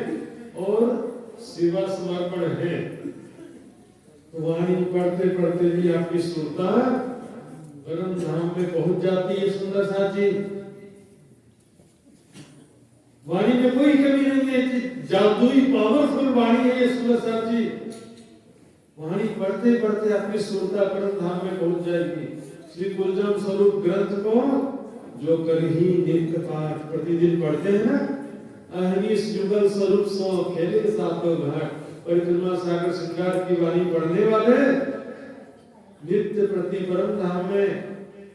और सेवा समर्पण है, तो वाणी पढ़ते पढ़ते भी आपकी सुरता परम धाम में पहुंच जाती है सुंदर साथी। वाणी में कोई कमी नहीं है, जादुई पावरफुल वाणी है ये सुंदर साथी। वाणी पढ़ते पढ़ते आपकी सुरता परम धाम में पहुंच जाएगी। श्री कुलजम स्वरूप ग्रंथ को जो कर ही नित्य पाठ प्रतिदिन पढ़ते हैं ना, अहनीश युगल स्वरूप सो खेले सातों घाट, परिक्रमा सागर श्रृंगार की वाणी पढ़ने वाले नित्य प्रति परम धाम में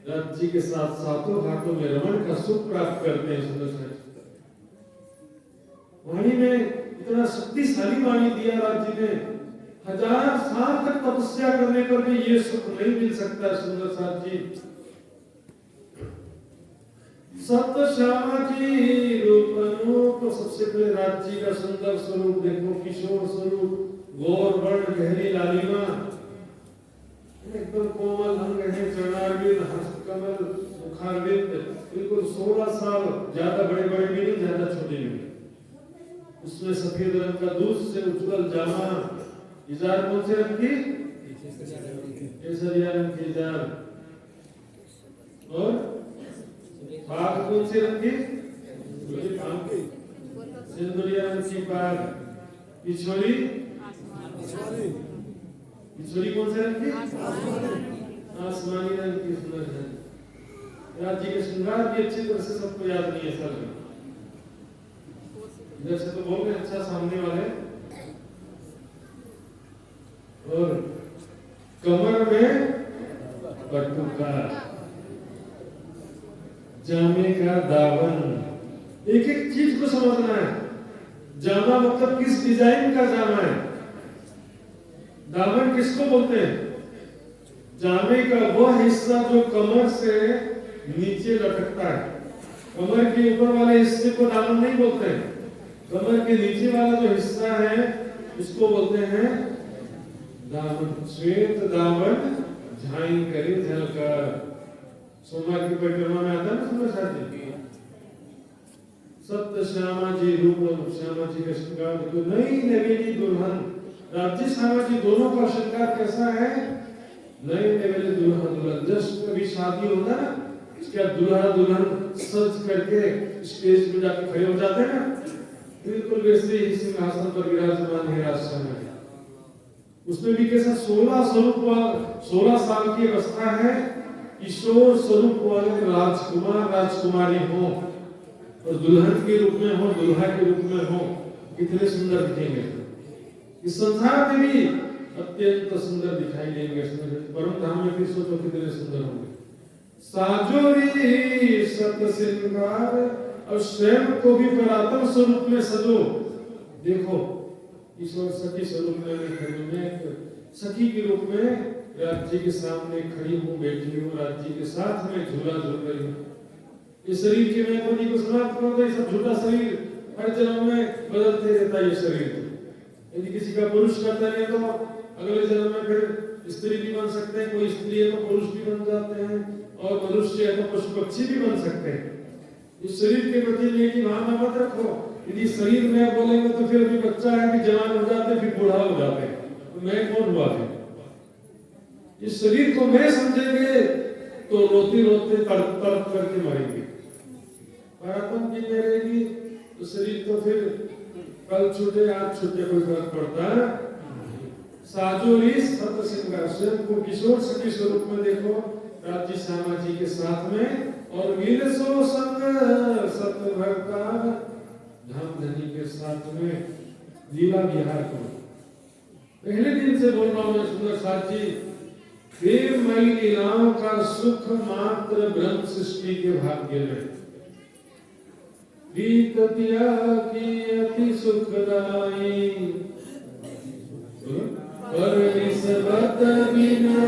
राज्य के साथ सातों घाटों में रमण का सुख प्राप्त करते हैं सुंदर साथी। वाणी में इतना शक्तिशाली वाणी दिया राज्य ने, 1000 साल तक तपस्या करने पर भी ये सुख नहीं मिल सकता सुंदर साथी। सत्य श्यामा जी रूप अनूप, सबसे पहले राज्य का सुंदर स्वरूप देखो, किशोर स्वरूप, गौर वर्ण गहरी लालिमा, एकदम कोमल अंग है, चरणारविंद हस्त कमल मुखारविंद, बिल्कुल 16 साल, ज्यादा बड़े बड़े भी नहीं, ज्यादा छोटे भी नहीं। उसमें सफेद रंग का दूध से उज्जवल जामा, इजार कौन से रंग की? केसरिया रंग की इजार। और पाग कौन से रंग की? सिंदूरिया रंग की पाग। पिछोड़ी पिछोड़ी कौन से रंग की? आसमानी रंग की सुंदर है। राज्य के श्रृंगार भी अच्छी तरह से सबको याद नहीं है सर। इधर से तो बोल रहे अच्छा सामने वाले। और कमर में पटुका, जामे का दामन, एक एक चीज को समझना है। जामा मतलब किस डिजाइन का जामा है, दामन किसको बोलते हैं? जामे का वह हिस्सा जो कमर से नीचे लटकता है। कमर के ऊपर वाले हिस्से को दामन नहीं बोलते हैं। कमर के नीचे वाला जो हिस्सा है इसको बोलते हैं दामन। श्वेत दामन झाई करे झलकर, सोमवार की परिक्रमा में आता है सुंदर साथी। सत्य श्यामा जी रूप और श्यामा जी का श्रृंगार देखो, नई नवेली दुल्हन, राज्य श्यामा जी दोनों का श्रृंगार कैसा है? नई नवेली दुल्हन, दुल्हन जस्ट कभी शादी होता है ना, इसके बाद दूल्हा दुल्हन सज करके स्टेज पे जाके खड़े हो जाते हैं ना, बिल्कुल वैसे ही सिंहासन पर विराजमान है राजश्यामा। उसमें भी कैसा 16 साल की अवस्था है, किशोर स्वरूप वाले राजकुमार राजकुमारी हो और दुल्हन के रूप में हो, दुल्हा के रूप में हो, कितने सुंदर दिखेंगे। इस संसार में भी अत्यंत सुंदर दिखाई देंगे। परम धाम में भी सोचो कितने सुंदर होंगे। साजोरी सत श्रृंगार, और स्वयं को भी परात्म स्वरूप में सजो। देखो ईश्वर सखी स्वरूप में खड़ी, मैं सखी के रूप में राज्य के सामने खड़ी हूँ, बैठी हूँ, राज्य के साथ में झूला झूल रही हूँ। इस शरीर के मैं को समाप्त कर दो, सब झूठा शरीर हर जन्म में बदलते रहता है ये शरीर। यदि किसी का पुरुष करता है तो अगले जन्म में फिर स्त्री भी बन सकते हैं, कोई स्त्री है तो पुरुष भी बन जाते हैं, और मनुष्य है तो पशु पक्षी भी बन सकते हैं। इस शरीर के प्रति नेकी भावना मत रखो। यदि शरीर में बोलेंगे तो फिर भी बच्चा है, भी जवान हो जाते, फिर बूढ़ा हो जाते, तो मैं कौन हुआ फिर? इस शरीर को मैं समझेंगे तो रोते रोते तड़प तड़प करके मरेंगे। परात्म की रहेगी तो शरीर तो फिर कल छूटे आज छूटे कोई फर्क पड़ता है साजोरी सत श्रृंगार, स्वयं को किशोर सखी स्वरूप में देखो राज्य श्यामा जी के साथ में, और वीरसो संग सतभक्ता धाम धनी के साथ में लीला विहार करो। पहले दिन से बोल रहा हूं मैं सुंदर साथ जी, प्रेममयी लीलाओं का सुख मात्र ब्रह्म सृष्टि के भाग्य में, प्रीततिया की अति सुखदाई, पर इस बत बिना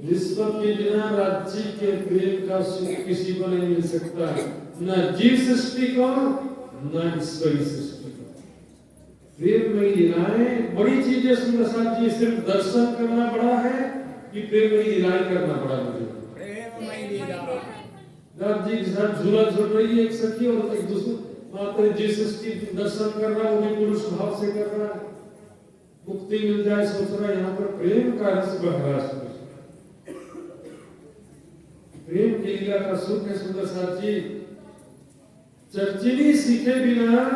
विश्व के बिना राज्य के प्रेम का सुख किसी को नहीं मिल सकता, न जीव सृष्टि को न ईश्वरी सृष्टि को। प्रेम में लीलाएं बड़ी चीज है सुंदर साथ जी, सिर्फ दर्शन करना बड़ा है कि प्रेम में लीलाएं करना बड़ा मुझे? प्रेम में लीला। जी के साथ झूला झूल रही है एक सखी, और एक दूसरे माता जी सृष्टि दर्शन कर रहा है, वो भी पुरुष भाव से कर रहा है, मुक्ति मिल जाए सोच रहा है। यहाँ पर प्रेम का रस बह रहा है, प्रेम की लीला का सुख है सुंदर साथ जी। चर्चिनी सीखे बिना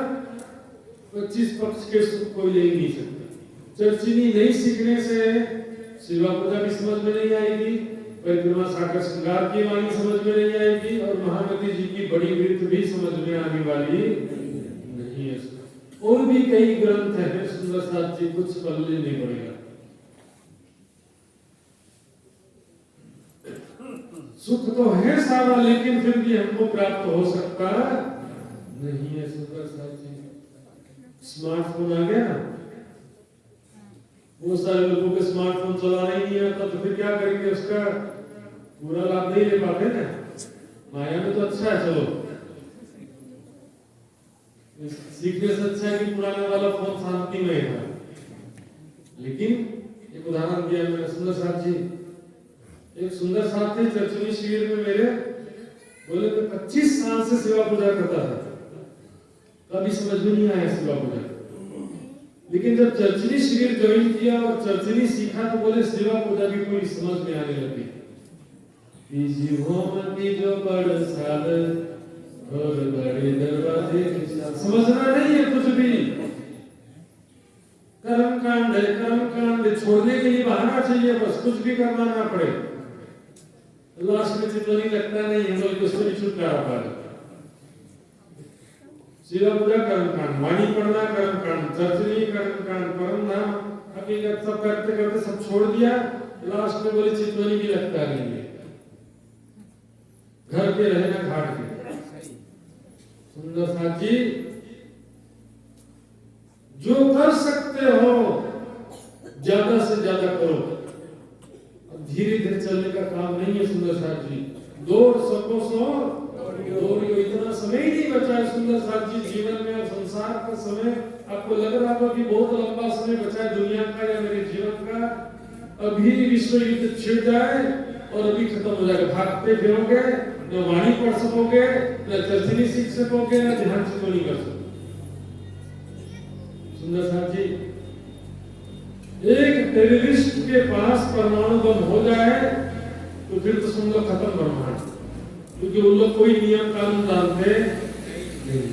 25 पक्ष के सुख कोई ले नहीं सकता। चर्चिनी नहीं सीखने से शिवा पूजा भी समझ में नहीं आएगी, परिक्रमा सागर श्रृंगार की वाणी समझ में नहीं आएगी, और महामती जी की बड़ी वृत्त भी समझ में आने वाली नहीं है। और भी कई ग्रंथ हैं सुंदर साथ जी, कुछ पल्ले नहीं पड़ेगा। सुख तो है सारा, लेकिन फिर भी हमको प्राप्त हो सकता नहीं है सुंदर साथ जी। स्मार्टफोन आ गया ना, बहुत सारे लोगों के स्मार्टफोन चलाना ही नहीं आता, तो फिर क्या करेंगे, उसका पूरा लाभ नहीं ले पाते ना। माया में तो अच्छा है, चलो सीखने से अच्छा है कि पुराने वाला फोन शांति में है। लेकिन एक उदाहरण दिया मैंने सुंदर साथ जी, एक सुंदर साथ थे चर्चनी शिविर में मेरे, बोले मैं 25 साल से सेवा पूजा करता था, कभी समझ में नहीं आया सेवा पूजा, लेकिन जब चर्चनी शिविर ज्वाइन किया और चर्चनी सीखा तो बोले सेवा पूजा भी कोई समझ में आने लगी। जीवों की जो बड़ साल और बड़े दरवाजे समझना नहीं है कुछ भी, कर्म कांड छोड़ने के लिए बहाना चाहिए, बस कुछ भी करना ना पड़े, लास्ट में चितवनी लगता नहीं है, तो उससे भी छुटकारा पा जाता। सेवा पूजा कर्म कांड, वाणी पढ़ना कर्म कांड, चर्चनी कर्म कांड, परम धाम हकीकत सब करते करते सब छोड़ दिया, लास्ट में बोले चितवनी भी लगता नहीं है, घर पे रहना घाट पे। सुंदर साथ जी, जो कर सकते हो ज्यादा से ज्यादा करो, धीरे धीरे चलने का काम नहीं है सुंदर साथ जी। दौड़ सको सो दौड़ियो, इतना समय ही नहीं बचा है सुंदर साथ जी जीवन में, और संसार का समय आपको लग रहा होगा कि बहुत लंबा समय बचा है दुनिया का या मेरे जीवन का, अभी विश्व युद्ध छिड़ जाए और अभी खत्म हो जाएगा, भागते फिरोगे, न वाणी पढ़ सकोगे, न चर्चनी सीख सकोगे, न ध्यान से तो नहीं कर सकोगे। सुंदर साथ जी, एक टेररिस्ट के पास परमाणु बम हो जाए तो फिर तो समझो खत्म ब्रह्मांड, क्योंकि उन लोग कोई नियम कानून जानते नहीं।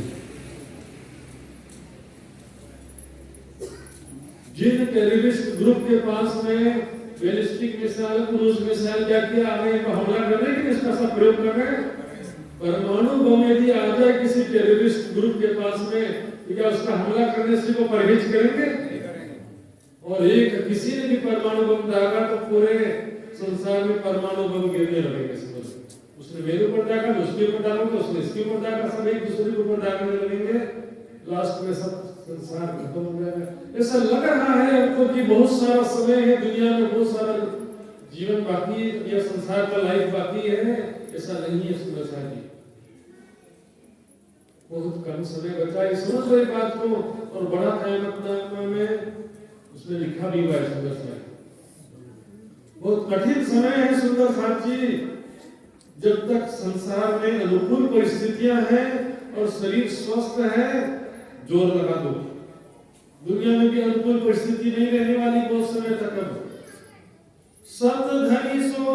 जिन टेररिस्ट ग्रुप के पास में बैलिस्टिक मिसाइल, क्रूज मिसाइल क्या किया, आगे हमला करने के इसका सब प्रयोग कर रहे हैं। परमाणु बम यदि आ जाए किसी टेररिस्ट ग्रुप के पास में, तो क्या उसका हमला करने से वो परहेज करेंगे? और एक किसी ने भी परमाणु बम दागा तो पूरे संसार में परमाणु बम गिरने लगेंगे। उसने मेरे ऊपर दागा, उसके ऊपर दागा, तो उसने इसके ऊपर दागा, सब एक दूसरे के ऊपर दागने लगेंगे, लास्ट में सब संसार खत्म हो जाएगा। ऐसा लग रहा है हमको कि बहुत सारा समय है दुनिया में, बहुत सारा जीवन बाकी है, या संसार का लाइफ बाकी है, ऐसा नहीं है सुंदर साथ जी। बहुत कम समय बचा है, समझ लो बात को, और बड़ा क़यामतनामा में उसमें लिखा भी हुआ है सुंदर साथ। बहुत कठिन समय है सुंदर साथ जी, जब तक संसार में अनुकूल परिस्थितियां हैं और शरीर स्वस्थ है, जोर लगा दो। दुनिया में भी अनुकूल परिस्थिति नहीं रहने वाली बहुत समय तक। अब सत धनी सो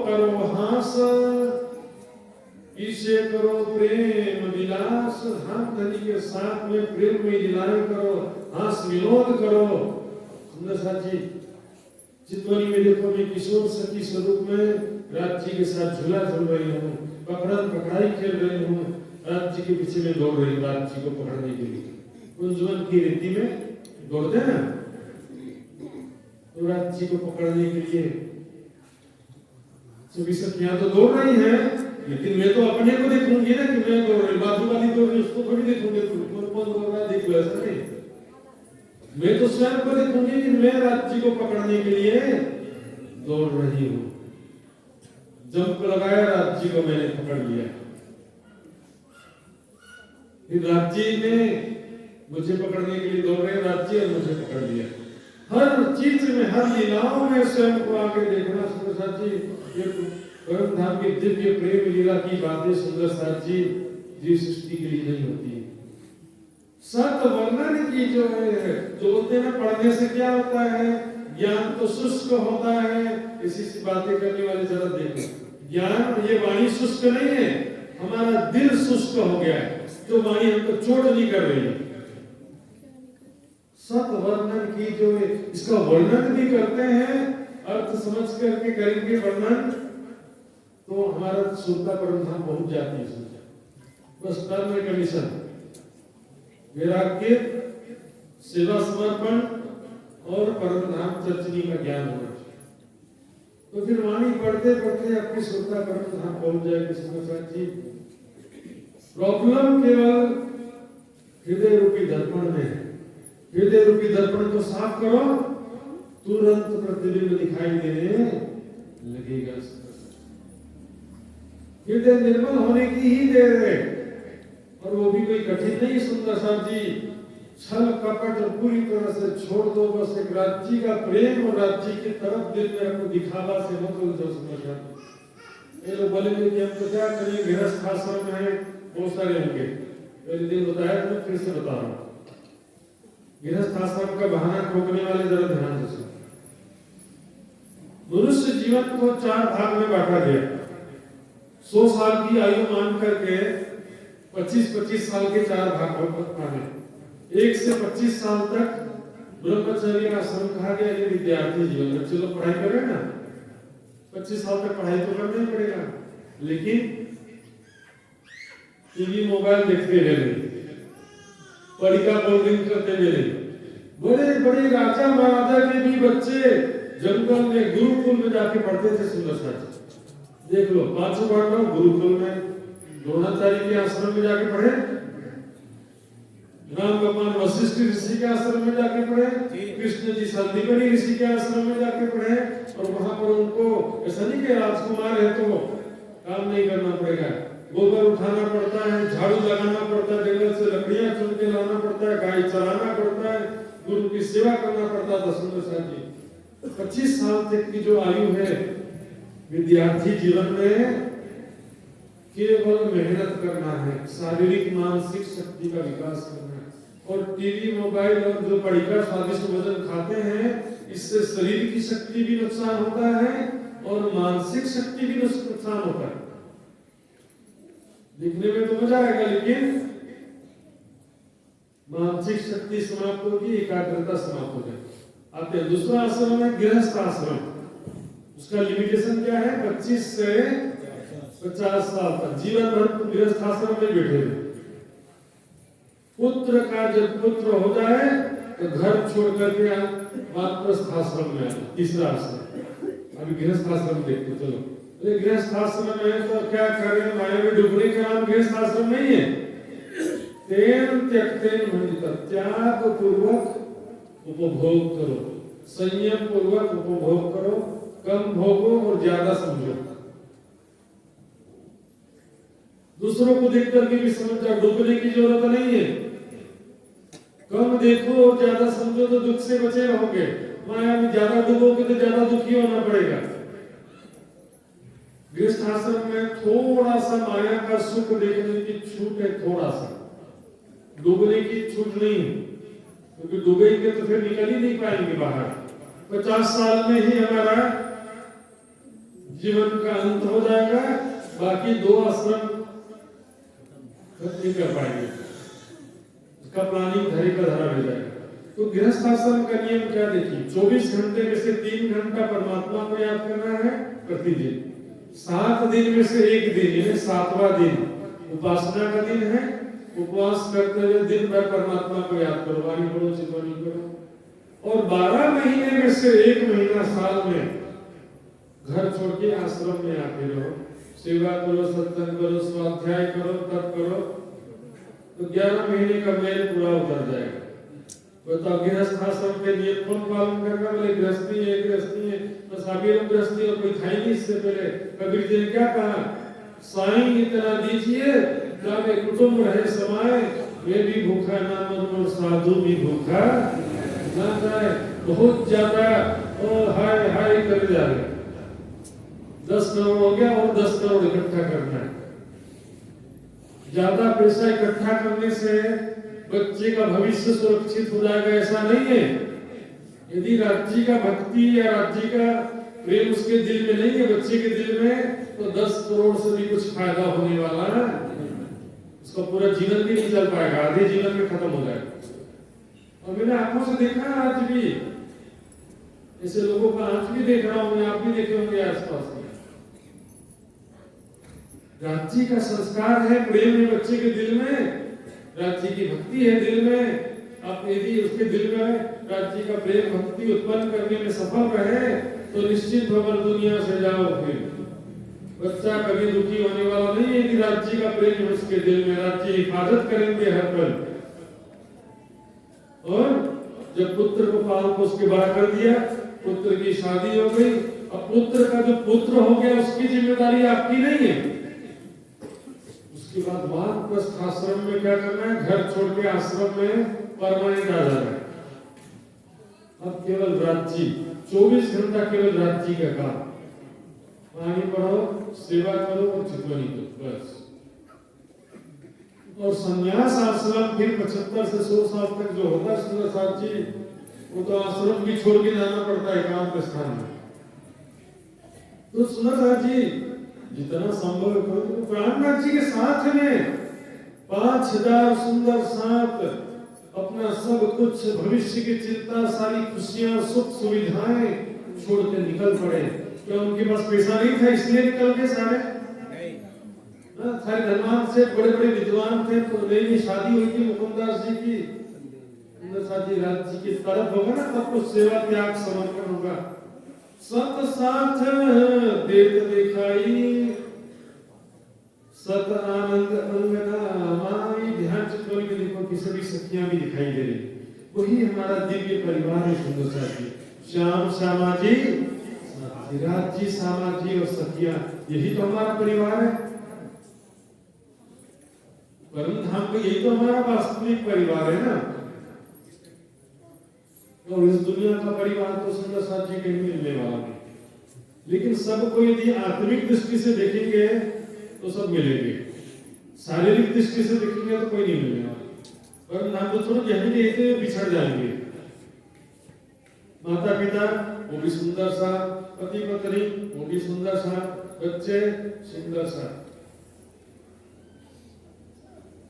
करो हास, इसे करो प्रेम विलास, धाम धनी के साथ में प्रेम में लीलाएं करो, हास विनोद करो। सुंदर साथी, चितवनी में देखो, मैं किशोर सखी स्वरूप में राज जी के साथ झूला झूल रही हूँ, पकड़न पकड़ाई खेल रही हूँ, राज जी के पीछे में दौड़ रही हूँ राज जी को पकड़ने के लिए। कुंजवन की रेती में दौड़ते हैं तो राज जी को पकड़ने के लिए सभी सखियां तो दौड़ रही हैं, लेकिन मैं तो अपने को देखूंगी ना कि मैं दौड़ रही, बाजू वाली दौड़ रही, उसको थोड़ी देखूंगी कौन कौन दौड़ रहा है, देख लो, ऐसा नहीं। मैं तो स्वयं को देखूंगी कि मैं राज जी को पकड़ने के लिए दौड़ रही हूँ। जंप लगाया, राज जी को मैंने पकड़ लिया। फिर राज जी ने मुझे पकड़ने के लिए दौड़ रहे, राज जी और मुझे पकड़ लिया। हर चीज में, हर लीलाओं में स्वयं को आके देखना। सुंदर साथ जी, ये परम धाम की दिव्य प्रेम लीला की बातें सुंदर साथ जी जीव सृष्टि के लिए नहीं होती। सत वर्णन की जो है, जो बोलते हैं पढ़ने से क्या होता है, ज्ञान तो शुष्क होता है। इसी से बातें करने वाले जरा देखो, ज्ञान ये वाणी शुष्क नहीं है, हमारा दिल शुष्क हो गया है, जो वाणी हमको चोट नहीं कर रही है। सत वर्णन की जो है, इसका वर्णन भी करते हैं, अर्थ समझ करके करेंगे वर्णन, तो हमारा सुरता परम धाम पहुंच जाती है। बस कर्म कंडीशन, वैराग्य, सेवा समर्पण और परम धाम चर्चनी का ज्ञान होना चाहिए। तो फिर वाणी पढ़ते पढ़ते अपनी सुरता परम धाम पहुंच जाएगी। प्रॉब्लम केवल हृदय रूपी दर्पण में है। हृदय रूपी दर्पण को साफ करो, तुरंत प्रतिबिंब दिखाई देने लगेगा। हृदय निर्मल होने की ही देर है, और वो भी कोई कठिन नहीं। सुंदर साथ जी, छल कपट पूरी तरह से छोड़ दो, बस एक राज्य का प्रेम और राज्य की तरफ दिल में आपको दिखावा से मत उलझो। सुंदर साथ, ये लोग बोलेंगे कि हम तो क्या करें, गृहस्थ आश्रम में है, बहुत सारे होंगे। पहले दिन बताया, मैं फिर से बता रहा हूँ। गृहस्थ आश्रम का बहाना ठोकने वाले जरा ध्यान से। मनुष्य जीवन को 4 भाग में बांटा गया। 100 साल की आयु मान करके 25-25 साल के 4 भाग माने। 1 से 25 साल तक ब्रह्मचर्य आश्रम कहा गया। ये विद्यार्थी जीवन, बच्चे लोग पढ़ाई कर रहे हैं ना, 25 साल तक पढ़ाई तो करना ही पड़ेगा, लेकिन टीवी मोबाइल देखते रहे, पढ़िका बोर्डिंग करते रहे। बड़े बड़े राजा महाराजा के भी बच्चे जंगल में गुरुकुल में जाके पढ़ते थे। सुंदर साथ देख लो, 5 पांडव गुरुकुल में, द्रोणाचार्य के आश्रम में जाके पढ़े, राम भगवान वशिष्ठ ऋषि के आश्रम में जाके पढ़े, कृष्ण जी संदीपनी ऋषि के आश्रम में जाके पढ़े, और वहां पर उनको ऐसा नहीं कि राजकुमार है तो काम नहीं करना पड़ेगा, गोबर उठाना पड़ता है, झाड़ू लगाना पड़ता है, जंगल से लकड़ियां चुन के लाना पड़ता है, गाय चराना पड़ता है, गुरु की सेवा करना पड़ता था। सुंदर साथ जी, 25 साल तक की जो आयु है विद्यार्थी जीवन में, केवल मेहनत करना है, शारीरिक मानसिक शक्ति का विकास करना है। और टीवी मोबाइल और जो पढ़िका स्वादिष्ट भोजन खाते हैं, इससे शरीर की शक्ति भी नुकसान होता है और मानसिक शक्ति भी नुकसान होता है। लिखने में तो मजा आएगा, लेकिन मानसिक शक्ति समाप्त होगी, एकाग्रता समाप्त हो जाएगी। आते हैं दूसरा आश्रम है गृहस्थ आश्रम। उसका लिमिटेशन क्या है, 25 से 50 साल तक जीवन भर गृहस्थ आश्रम में बैठे रहे। पुत्र का जब पुत्र हो जाए तो घर छोड़ करके वानप्रस्थ आश्रम में आए। तीसरा आश्रम, अभी गृहस्थ आश्रम देखते चलो। गृहस्थ आश्रम में तो क्या करें, माया में डूबने का नाम गृहस्थ आश्रम नहीं है। तेन त्यक्तेन भंजिता, त्याग पूर्वक उपभोग करो, संयम पूर्वक उपभोग करो, कम भोगो और ज्यादा समझो। दूसरों को देख करके भी समझ जाओ, डूबने की जरूरत नहीं है। कम देखो और ज्यादा समझो तो दुख से बचे रहोगे। माया में ज्यादा डूबोगे तो ज्यादा दुखी होना पड़ेगा। गृहस्थ आश्रम में थोड़ा सा माया का सुख देखने की छूट है, थोड़ा सा, डूबने की छूट नहीं, क्योंकि डूबेंगे तो फिर निकल ही नहीं पाएंगे बाहर। 50 साल में ही हमारा जीवन का अंत हो जाएगा। बाकी 2 आश्रम नहीं कर पाएंगे, उसका प्लानिंग धरे का धरा रह जाएगा। तो गृहस्थ आश्रम का नियम क्या देखिए, 24 घंटे में से 3 घंटा परमात्मा को याद करना है प्रतिदिन, 7 दिन में से 1 दिन यानी 7वां दिन उपासना का दिन है। उपवास करते हुए दिन भर परमात्मा को याद करो, वाणी करो, चिंतन करो। और 12 महीने में से 1 महीना साल में घर छोड़ के आश्रम में आते रहो, सेवा करो, सत्संग करो, स्वाध्याय करो, तप करो, तो 11 महीने का मेल पूरा उतर जाएगा। तो गृहस्थ आश्रम के नियम कौन पालन करेगा? बोले गृहस्थी है तो सभी लोग गृहस्थी और कोई था ही नहीं। इससे पहले कबीर जी ने क्या कहा, साईं इतना दीजिए ताकि कुटुंब रहे समाये, वे भी भूखा ना मन और साधु भी भूखा ना जाए। बहुत ज्यादा हाय हाय कर जा रहे, 10 करोड़ हो गया और 10 करोड़ इकट्ठा करना है। ज्यादा पैसा इकट्ठा करने से बच्चे का भविष्य सुरक्षित हो जाएगा ऐसा नहीं है। यदि राज्य का भक्ति या राज्य का प्रेम उसके दिल में नहीं है, बच्चे के दिल में, तो 10 करोड़ से भी कुछ फायदा होने वाला है, उसका पूरा जीवन भी नहीं चल पाएगा, आधे जीवन में खत्म हो जाएगा। और मैंने आंखों से देखा है, आज भी ऐसे लोगों का आज भी देख रहा हूं मैं, आप भी देखे होंगे आसपास में। राज्य का संस्कार है, प्रेम है बच्चे के दिल में, राज्य की भक्ति है दिल में। आप यदि उसके दिल में राज्य का प्रेम भक्ति उत्पन्न करने में सफल रहे तो निश्चित भवर दुनिया से जाओ। फिर बच्चा कभी दुखी होने वाला नहीं है कि राज्य का प्रेम है उसके दिल में, राज्य हिफाजत करेंगे हर पल। और जब पुत्र को पाल पोस के बड़ा कर दिया, पुत्र की शादी हो गई, अब पुत्र का जो पुत्र हो गया उसकी जिम्मेदारी आपकी नहीं है। उसके बाद वानप्रस्थ आश्रम में क्या करना है, घर छोड़ के आश्रम में परमानेंट आ जाना है। अब केवल राज्य, 24 घंटा केवल राज्य का काम, वाणी पढ़ो, सेवा करो और चितवनी करो, बस। और संन्यास आश्रम फिर 75 से 100 साल तक जो होता है सुंदर साथ जी, वो तो आश्रम भी छोड़ के जाना पड़ता है काम के स्थान में। तो सुंदर साथ जी जितना संभव है करो। तो प्राणनाथ जी के साथ में 5000 सुंदर साथ, अपना सब कुछ, भविष्य की चिंता, सारी खुशियां, सुख सुविधाएं छोड़ के निकल पड़े। क्या उनके पास पैसा नहीं था इसलिए निकल गए सारे? सारे धनवान से, बड़े बड़े विद्वान थे, तो नई शादी हुई थी मुकुंदास जी की, जी राज्य की तरफ होगा ना, तब तो सेवा त्याग समर्पण होगा। सत साथ देत दिखाई, सत आनंद अंगना माई। ध्यान चित्तवन में देखो कि सभी सखियां भी दिखाई दे रही, वही हमारा दिव्य परिवार है सुंदर सा जी। श्याम श्यामा जी, विराट जी, श्यामा जी और सखियां, यही तो हमारा परिवार है। परम धाम का यही तो हमारा वास्तविक परिवार है ना। तो इस दुनिया का परिवार तो सुंदर साथ जी कहीं मिलने वाला नहीं, लेकिन सबको यदि आत्मिक दृष्टि से देखेंगे तो सब मिलेंगे, शारीरिक दृष्टि से देखेंगे तो कोई नहीं मिलने वाला। पर नाम तो थोड़ा यहीं रहते बिछड़ जाएंगे। माता पिता वो भी सुंदर सा, पति पत्नी वो भी सुंदर सा, बच्चे सुंदर सा,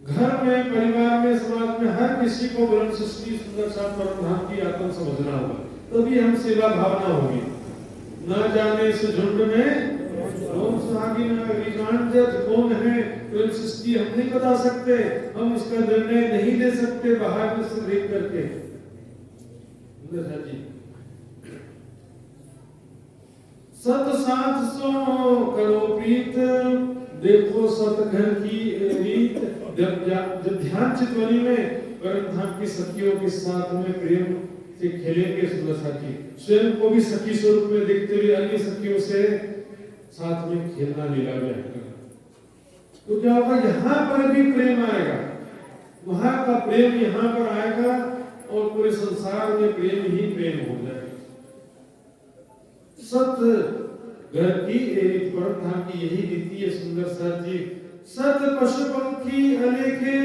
घर में, परिवार में, समाज में हर किसी को ब्रह्म सृष्टि सुंदर सा परम धाम की आत्मा समझना होगा, तभी हम सेवा भावना होगी। न जाने इस झुंड में कौन सुहागी कौन है, ब्रह्म सृष्टि हम नहीं बता सकते, हम इसका निर्णय नहीं ले सकते बाहर से देख करके। सत साथ सो करो प्रीत, देखो सत घर की रीत। जब ध्यान चितवनी में परम धाम की सखियों के साथ में प्रेम से खेलेंगे सुंदर साथी, स्वयं को भी सखी स्वरूप में देखते हुए अन्य सखियों से साथ में खेलना लीला जाएगा, तो क्या होगा, यहाँ पर भी प्रेम आएगा, वहां का प्रेम यहाँ पर आएगा और पूरे संसार में प्रेम ही प्रेम हो जाएगा। सत घर की परम धाम की यही रीति है सुंदर साथ जी। सत पशु पंखी अनेके,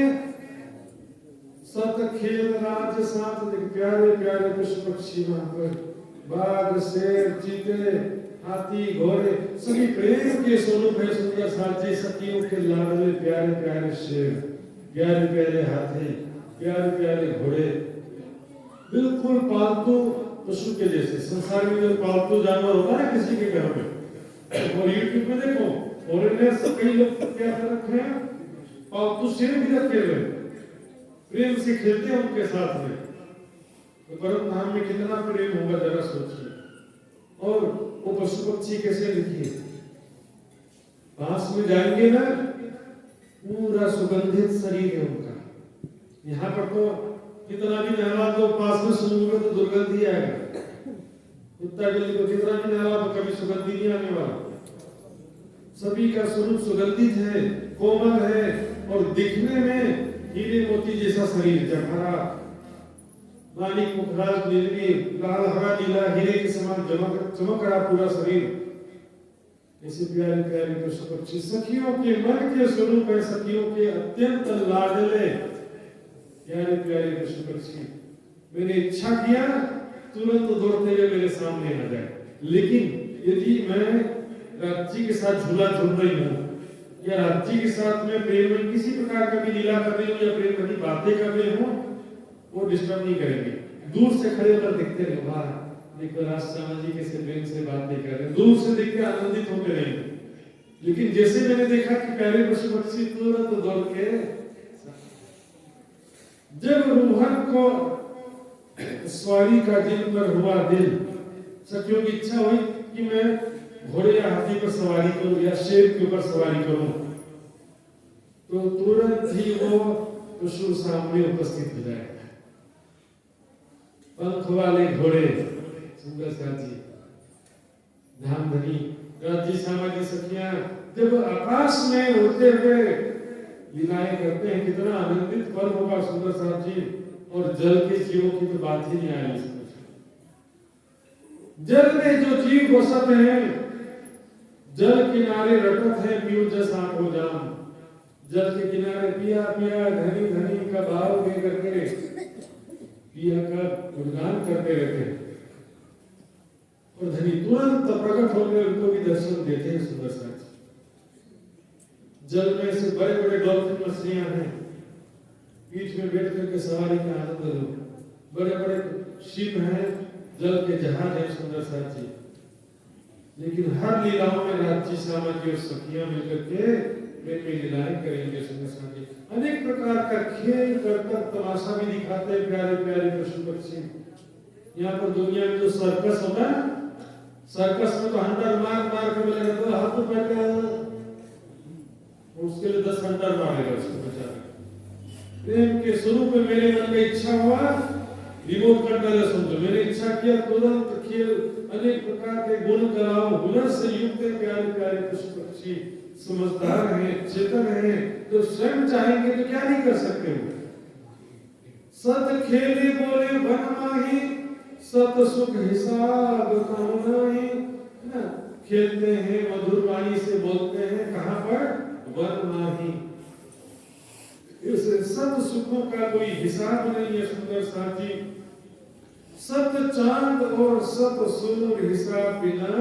सत खेल राज साथ, प्यारे प्यारे पशु पक्षी वहां पर, बाघ, शेर, चीते, हाथी, घोड़े सभी प्रेम के स्वरूप है सुंदर साथ जी। सखियों के लाडले प्यारे प्यारे शेर, प्यारे प्यारे हाथी, प्यारे प्यारे घोड़े, बिल्कुल पालतू पशु के जैसे। संसार में जो पालतू जानवर होता है किसी के घर में, और यूट्यूब में देखो फॉरेनर्स कई लोग क्या कर रखे हैं, पालतू शेर भी रखे हुए, प्रेम से खेलते हैं उनके साथ में। तो परम धाम में कितना प्रेम होगा जरा सोचिए। और वो पशु पक्षी कैसे लिखिए, पास में जाएंगे ना पूरा सुगंधित शरीर है उनका। यहाँ पर तो कितना भी नहला तो पास में सुनोगे तो दुर्गंध ही आएगा। कुत्ता बिल्ली को कितना भी नहला तो कभी सुगंध नहीं आने वाला। सभी का स्वरूप सुगंधित है, कोमल है, और दिखने में हीरे मोती जैसा शरीर, जठरा, मानिक, मुखराज, नीलगी, लाल, हरा, नीला, हीरे के समान चमक रहा पूरा शरीर। ऐसे प्यारे प्यारे पशु पक्षी सखियों के मन के स्वरूप है, सखियों के अत्यंत लाडले प्यारे प्यारे पशु पक्षी। मैंने इच्छा किया तुरंत दौड़ते हुए मेरे सामने आ जाए। लेकिन यदि मैं राज्य के साथ झूला झूल रही हूँ या राज्य के साथ में प्रेम में किसी प्रकार का भी लीला कर रही हूँ या प्रेम भरी बातें कर रही हूँ, वो डिस्टर्ब नहीं करेंगे। दूर से खड़े होकर देखते रहे, वाह देखो राष्ट्रपति जी कैसे प्रेम से बातें कर रहे हैं, दूर से देख के आनंदित होते रहेंगे। लेकिन जैसे मैंने देखा कि प्यारे पशु पक्षी तुरंत दौड़ के, जब रोहन को सवारी का जिन पर हुआ दिल, सखियों की इच्छा हुई कि मैं घोड़े या हाथी पर सवारी करूं या शेर के ऊपर सवारी करूं, तो तुरंत ही वो पशु सामने उपस्थित हो जाएगा। पंख वाले घोड़े, सुंदर साथी, धाम धनी राज्य सामाजिक सखियां जब आकाश में उड़ते हुए लीलाएं करते हैं, कितना आनंदित पल होगा सुंदर साथी। और जल के जीवों की तो बात ही नहीं आई। जल में जो जीव बसत हैं, जल किनारे रटत है पीऊ जस आंखों जाम। जल के किनारे पिया पिया धनी धनी का भाव दे करके पिया का गुणगान करते रहते हैं, और धनी तुरंत प्रकट होकर उनको भी दर्शन देते हैं सुंदर साथी। जल में से बड़े बड़े डॉल्फिन मछलियां हैं, बीच में बैठ करके सवारी का आनंद लो। बड़े बड़े शिप हैं, जल के जहाज हैं सुंदर साथी। लेकिन हर लीलाओं में राज्य सामाजिक और सखियां मिलकर के प्रेम में लीलाएं करेंगे सुंदर साथी। अनेक प्रकार का खेल करकर तमाशा भी दिखाते हैं प्यारे प्यारे पशु पक्षी। यहाँ पर दुनिया में जो सर्कस होता है, सर्कस में तो हंटर मार मार के मिलेगा तो हाथ में बैठे, उसके लिए 10 हंटर मारेगा उसको बचा। प्रेम के स्वरूप में मेरे मन में इच्छा हुआ, रिमोट कंट्रोल सुन लो, मैंने इच्छा किया तुरंत खेल, अनेक प्रकार के गुण कलाओं हुनर से युक्त प्यारे प्यारे पशु पक्षी समझदार हैं, चेतन हैं, तो स्वयं चाहेंगे तो क्या नहीं कर सकते हो। सत खेले बोले वन माही, सत सुख हिसाब कहूं नहीं। ना खेलते हैं, मधुर वाणी से बोलते हैं, कहाँ पर? वन माही। इस सत सुखों का कोई हिसाब नहीं है सुंदर साथी। सत चांद और सत सूर्य हिसाब बिना,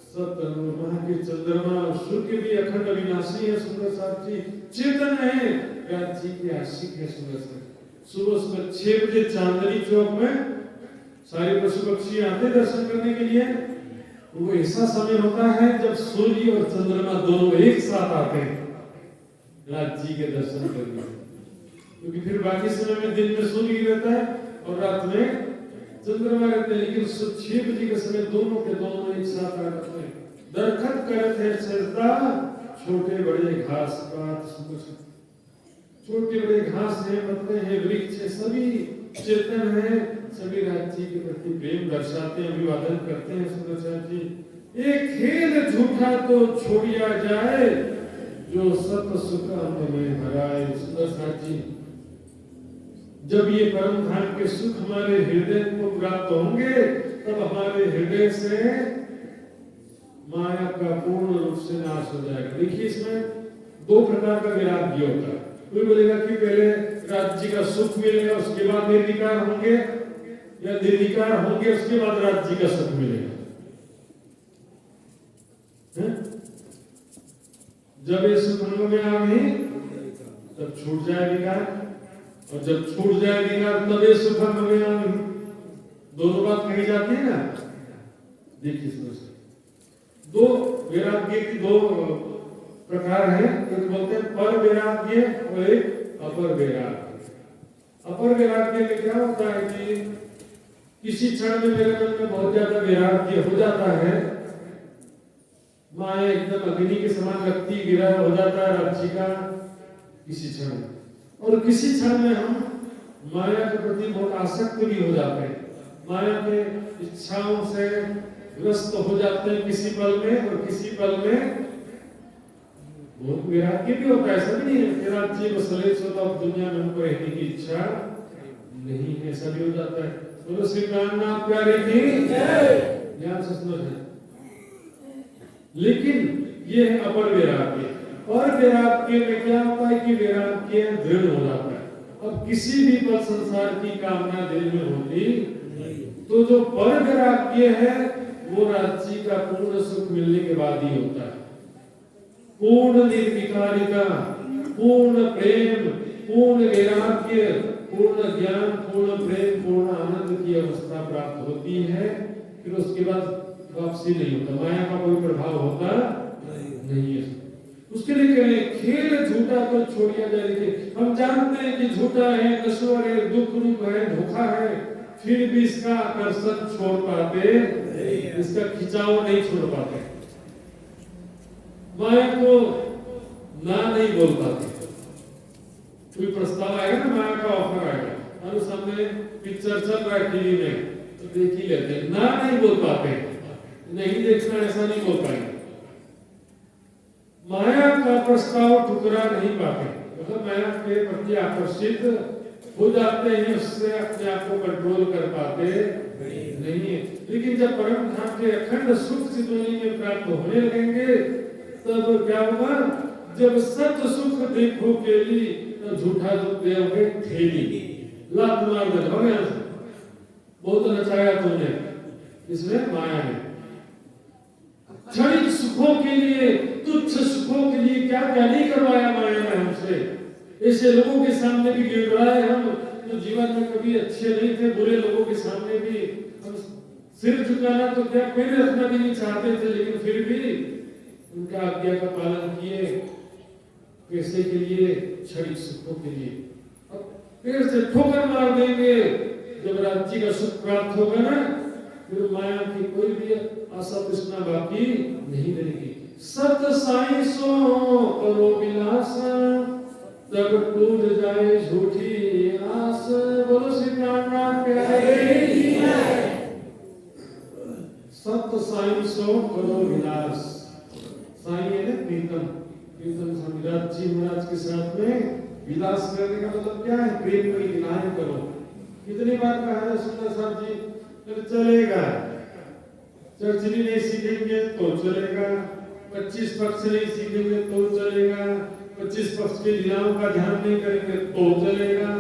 सत वहां के चंद्रमा और सूर्य भी अखंड अविनाशी है सुंदर साथी। चेतन है, राज्य के आशिक है सुंदर साथी। सुबह सुबह 6 बजे चांदनी चौक में सारे पशु पक्षी आते दर्शन करने के लिए। वो ऐसा समय होता है जब सूर्य और चंद्रमा दोनों एक साथ आते हैं राज्य के दर्शन करने, क्योंकि फिर बाकी समय में दिन में सूर्य रहता है और रात में चंद्रमा रहते हैं। लेकिन 6 बजे के समय दोनों के दोनों एक साथ आ जाते हैं। दरखत करत है सजदा, छोटे बड़े घास पात, छोटे बड़े घास है, पत्ते हैं, वृक्ष है, सभी चेतन है, सभी राज्य के प्रति प्रेम दर्शाते हैं, अभिवादन करते हैं सुंदर साथी। एक खेल झूठा तो छोड़िया जाए, जो सत सुख अंत में हराए सुंदर साथी। जब ये परम धाम के सुख हमारे हृदय को प्राप्त होंगे, तब हमारे हृदय से माया का पूर्ण रूप से नाश हो जाएगा। देखिए इसमें 2 प्रकार का वैराग्य होता है। कोई बोलेगा कि पहले राज्य का सुख मिलेगा, उसके बाद निर्विकार होंगे, या निर्विकार होंगे उसके बाद राज्य का सुख मिलेगा। जब ये सुख अनुभव में आ गई तब छूट जाए विकार, और जब छूट जाए विकार तबे सुखम अभिमानी। दोनों बात कही जाती है ना। देखिए समझ, दो वैराग्य की दो प्रकार है। एक बोलते हैं पर वैराग्य और एक अपर वैराग्य। अपर वैराग्य में क्या होता है कि किसी क्षण में मेरे मन में बहुत ज्यादा वैराग्य हो जाता है, माया एकदम अग्नि के समान लगती, गिरा हो जाता है राज्य का किसी क्षण में, और किसी क्षण में हम माया के प्रति बहुत आसक्त भी हो जाते हैं, माया के इच्छाओं से ग्रस्त हो जाते हैं किसी पल में, और किसी पल में बहुत वैराग्य भी होता है। ऐसा भी नहीं है राज्य को सलेस होता है, दुनिया में हमको रहने की इच्छा नहीं है, ऐसा भी हो जाता है। बोलो श्री रामनाथ प्यारे की ध्यान से सुनो है। लेकिन ये है अपर वैराग्य। और वैराग्य में क्या होता है कि वैराग्य दृढ़ हो जाता है। अब किसी भी पल संसार की कामना दिल में होती तो जो पर वैराग्य है वो राज्य का पूर्ण सुख मिलने के बाद ही होता है। पूर्ण निर्विकारिता, पूर्ण प्रेम, पूर्ण वैराग्य, पूर्ण ज्ञान, पूर्ण प्रेम, पूर्ण आनंद की अवस्था प्राप्त होती है। फिर उसके बाद वापसी नहीं होता, माया का कोई प्रभाव होता नहीं है। उसके लिए कहें खेल झूठा तो छोड़िया जाए। देखिए हम जानते हैं कि झूठा है, नश्वर है, दुख रूप है, धोखा है, फिर भी इसका आकर्षण छोड़ पाते, इसका खिंचाव नहीं छोड़ पाते, माया को ना नहीं बोल पाते। कोई प्रस्ताव आएगा ना, माया का ऑफर आएगा और सामने पिक्चर चल रहा है टीवी में, तो देख ही लेते हैं, ना नहीं बोल पाते, नहीं देखना ऐसा नहीं बोल पाएंगे। माया का प्रस्ताव ठुकरा नहीं पाते, मतलब माया के प्रति आकर्षित हो जाते हैं, उससे अपने आप को कंट्रोल कर पाते नहीं है। लेकिन जब परम धाम के अखंड सुख चितौनी में प्राप्त होने लगेंगे तब क्या होगा, जब सत्य सुख देखो केली तो झूठा दुख देओगे ठेली, लात मार दे भगवान से बहुत नचाया तुमने इसमें माया ने। क्षणिक सुखों के लिए, तुच्छ सुखों के लिए क्या क्या नहीं करवाया माया ने हमसे। ऐसे लोगों के सामने भी गिड़गिड़ाए हम, जो जीवन में कभी अच्छे नहीं थे, बुरे लोगों के सामने भी हम सिर झुकाना तो क्या पैर रखना भी नहीं चाहते थे, लेकिन फिर भी उनका आज्ञा का पालन किए। पैसे के लिए, क्षणिक सुखों के लिए। अब पैर से ठोकर मार देंगे, जब राज्य का सुख प्राप्त होगा ना, फिर माया की कोई भी आशा तृष्णा बाकी नहीं रहेगी। सत साई सो करो विलास, तब टूट जाए झूठी आस। बोलो श्री रामनाथ प्यारे। सत साई सो करो विलास। साई है ना प्रीतम, प्रीतम समिराज जी महाराज के साथ में विलास करने का मतलब क्या है, प्रेम की लीलाएं करो। कितनी बार कहा है सुंदर साहब जी, चलेगा, चर्चरी नहीं सीखेंगे तो चलेगा, 25 पक्ष नहीं सीखेंगे तो चलेगा, 25 पक्ष की लीलाओं का ध्यान नहीं करेंगे तो चलेगा,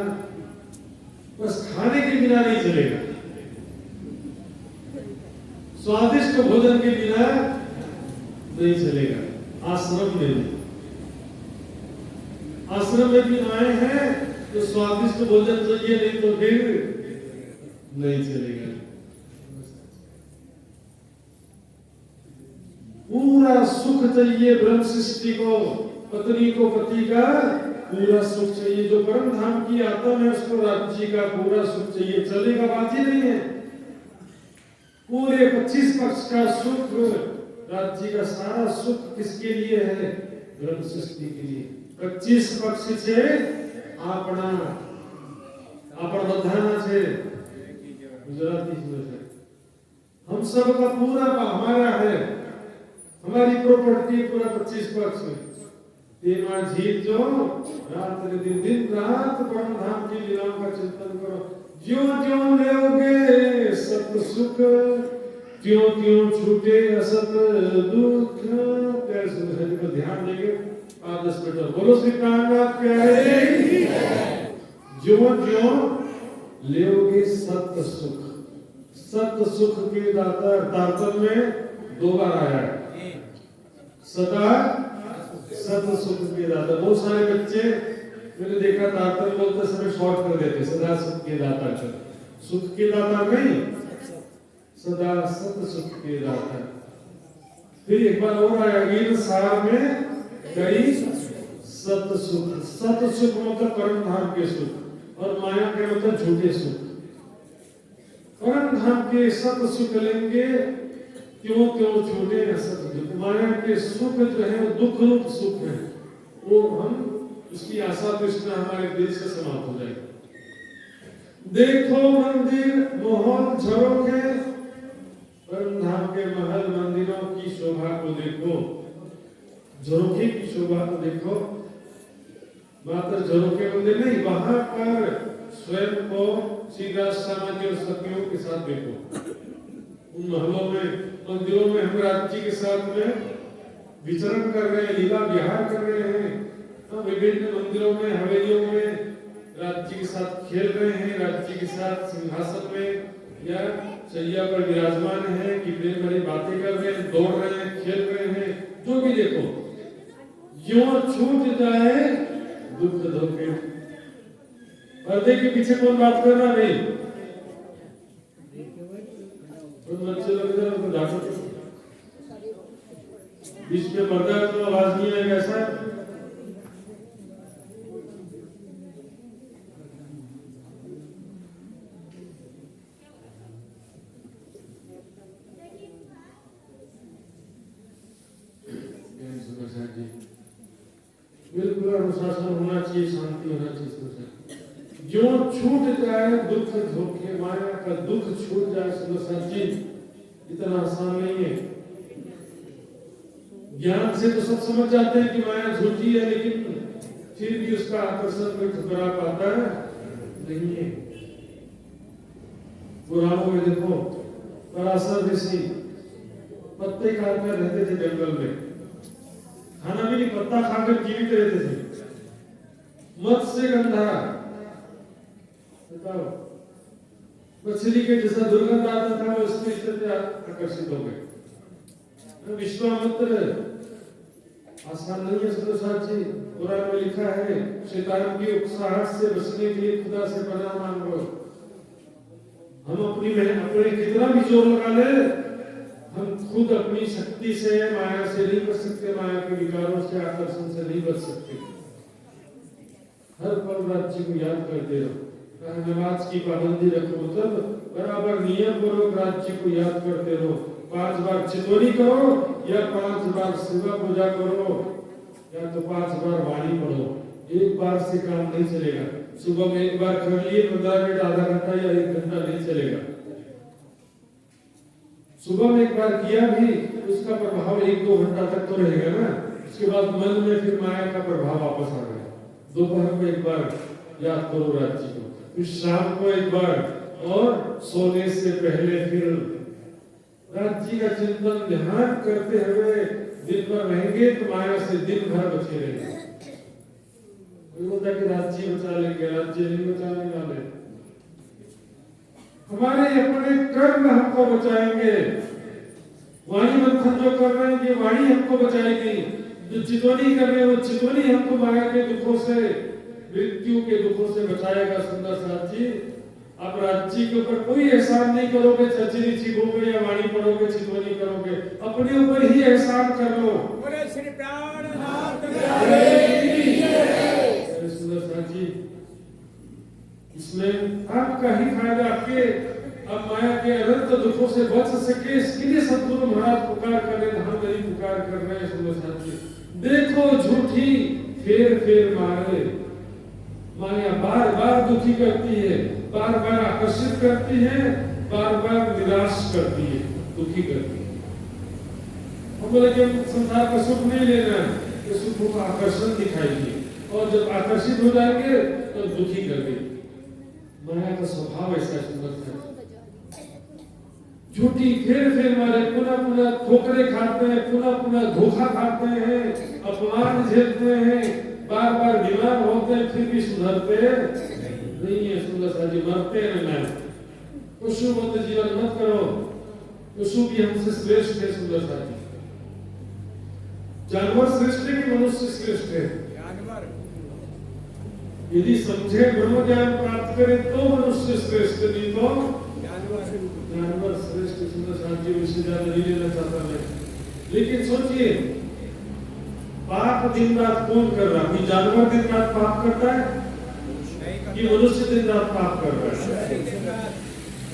बस खाने के बिना नहीं चलेगा, स्वादिष्ट भोजन के बिना नहीं चलेगा। आश्रम में भी, आश्रम में भी आए हैं तो स्वादिष्ट भोजन चाहिए, नहीं तो फिर नहीं चलेगा। पूरा सुख चाहिए ब्रह्म सृष्टि को, पत्नी को पति का पूरा सुख चाहिए। जो परम धाम की आत्मा है उसको राज्य का पूरा सुख चाहिए, चलेगा बात ही नहीं है। पूरे 25 पक्ष का सुख, राज्य का सारा सुख किसके लिए है, ब्रह्म सृष्टि के लिए। 25 पक्ष से आपना आपन बधाना से गुजराती में हम सब का पूरा हमारा है, हमारी प्रॉपर्टी पूरा 25 पक्ष में। तेमा झील जो रात दिन, दिन रात परम धाम की लीलाओं का चिंतन करो। ज्यों ज्यों लेओगे सत सुख, त्यों त्यों छूटे असत दुख। कैसे हरि को ध्यान देंगे, 5-10 मिनट बोलो श्री रामनाथ प्यारे। ज्यों ज्यों लेओगे सत सुख, सत सुख के दाता तारतम में 2 बार आया है। सदा सत सुख के दाता। बहुत सारे बच्चे मैंने देखा तारतम्य बोलते समय शॉर्ट कर देते, सदा सुख के दाता चल, सुख के दाता नहीं, सदा सत सुख के दाता। फिर एक बार और आया, इन सार में कई सत सुख। सत सुख मतलब परम धाम के सुख, और माया के मतलब झूठे सुख। परम धाम के सत सुख लेंगे क्यों क्यों छोटे न सत दुख। माया के सुख जो है वो दुख रूप सुख है, वो हम उसकी आशा तृष्णा हमारे दिल से समाप्त हो जाएगी। देखो मंदिर मोहन झरोखे, परम धाम के महल मंदिरों की शोभा को देखो, झरोखे की शोभा को देखो। मात्र झरोखे मंदिर नहीं, वहां पर स्वयं को सीधा सामान्य और सखियों के साथ देखो। उन महलों में मंदिरों में हम राज्य के साथ में विचरण कर रहे हैं, लीला विहार कर रहे हैं। विभिन्न मंदिरों में हवेलियों में राज्य के साथ खेल रहे हैं, राज्य के साथ सिंहासन में या शैया पर विराजमान है कि प्रेम भरी बातें कर रहे हैं, दौड़ रहे हैं, खेल रहे हैं, जो भी देखो। यूं छूट जाए दुख धोखे। पर्दे के पीछे कौन बात कर रहा नहीं, बच्चे लोग इधर उनको डांटो, बीच में पर्दा तो आवाज नहीं आएगा ऐसा। बिल्कुल अनुशासन होना चाहिए, शांति होना चाहिए। जो छूट जाए दुख धोखे, माया का दुख छूट जाए सुदर्शन जी, इतना आसान नहीं है। ज्ञान से तो सब समझ जाते हैं कि माया झूठी है, लेकिन फिर भी उसका आकर्षण कोई ठुकरा पाता है नहीं है। पुराणों में देखो, पराशर ऋषि पत्ते काटकर रहते थे जंगल में, खाना भी नहीं, पत्ता खाकर जीवित रहते थे। मत्स्य गंधा, बताओ, मछली के जैसा दुर्गंध आता था, वो उसके चलते आकर्षित हो गए। विश्वामित्र आसान नहीं है सुदर्शन जी, कुरान में लिखा है, शैतान की उकसाहट से बचने के लिए खुदा से पनाह मांगो। हम अपने कितना भी जोर लगा ले, हम खुद अपनी शक्ति से माया से नहीं बच सकते, माया के विकारों से आकर्षण से नहीं बच सकते। हर पल राज्य को याद करते रहो, नमाज की पाबंदी रखो, मतलब बराबर नियम पूर्वक राज्य को याद करते रहो। 5 बार चितौनी करो या 5 बार सेवा पूजा करो या तो 5 बार वाणी पढ़ो। एक बार से काम नहीं चलेगा। सुबह में एक बार कर लिए 15 मिनट, आधा घंटा या 1 घंटा नहीं चलेगा। सुबह में एक बार किया भी उसका प्रभाव 1-2 घंटा तक तो रहेगा ना, उसके बाद मन में फिर माया का प्रभाव वापस आ गया। दोपहर में एक बार याद करो राज्य को, फिर शाम को एक बार, और सोने से पहले फिर राज्य का चिंतन ध्यान करते हुए दिन भर रहेंगे तो माया से दिन भर बचे रहेंगे। कि राज्य बचा लेंगे, राज्य नहीं बचाने वाले। हमारे अपने कर्म हमको बचाएंगे। वाणी मंथन जो कर रहे हैं ये वाणी हमको बचाएगी, जो चितौनी कर रहे हैं वो चितौनी हमको माया के दुखों से, मृत्यु के दुखों से बचाएगा। सुंदर साथ जी, आप राज्य के ऊपर कोई एहसान नहीं करोगे, चचरी छिपोगे या वाणी पढ़ोगे, चितौनी करोगे, अपने ऊपर ही एहसान कर लो। सुंदर साथ जी, इसमें आपका ही फायदा, आपके अब माया के अनंत दुखों से बच सके, इसके लिए सद्गुरु महाराज पुकार कर रहे, हम नहीं पुकार कर रहे हैं। सुंदर साथ जी, देखो झूठी फेर फेर मारे, माया बार बार दुखी करती है, बार बार आकर्षित करती है, बार बार निराश करती है, दुखी करती है। हम बोले कि संसार का सुख नहीं लेना है, तो सुख को आकर्षण दिखाएगी, और जब आकर्षित हो जाएंगे तो दुखी कर देगी। माया का स्वभाव ऐसा सुंदर है, झूठी फेर मारे, पुनः पुनः ठोकरे खाते हैं, पुनः पुनः धोखा खाते हैं, अपमान झेलते हैं, बार बार बीमार होते हैं, फिर भी सुधरते नहीं है। सुंदर सा जी, मरते हैं ना। पशु मत जीवन मत करो, पशु भी हमसे श्रेष्ठ है। सुंदर सा जी, जानवर श्रेष्ठ है कि मनुष्य श्रेष्ठ है? यदि समझे ब्रह्म ज्ञान प्राप्त करे तो मनुष्य श्रेष्ठ, नहीं तो जानवर श्रेष्ठ। सुंदर साहब जी उससे ज्यादा नहीं लेना चाहता मैं, लेकिन सोचिए पाप दिन रात कौन कर रहा है? जानवर दिन रात पाप करता है कि मनुष्य दिन रात पाप कर रहा है?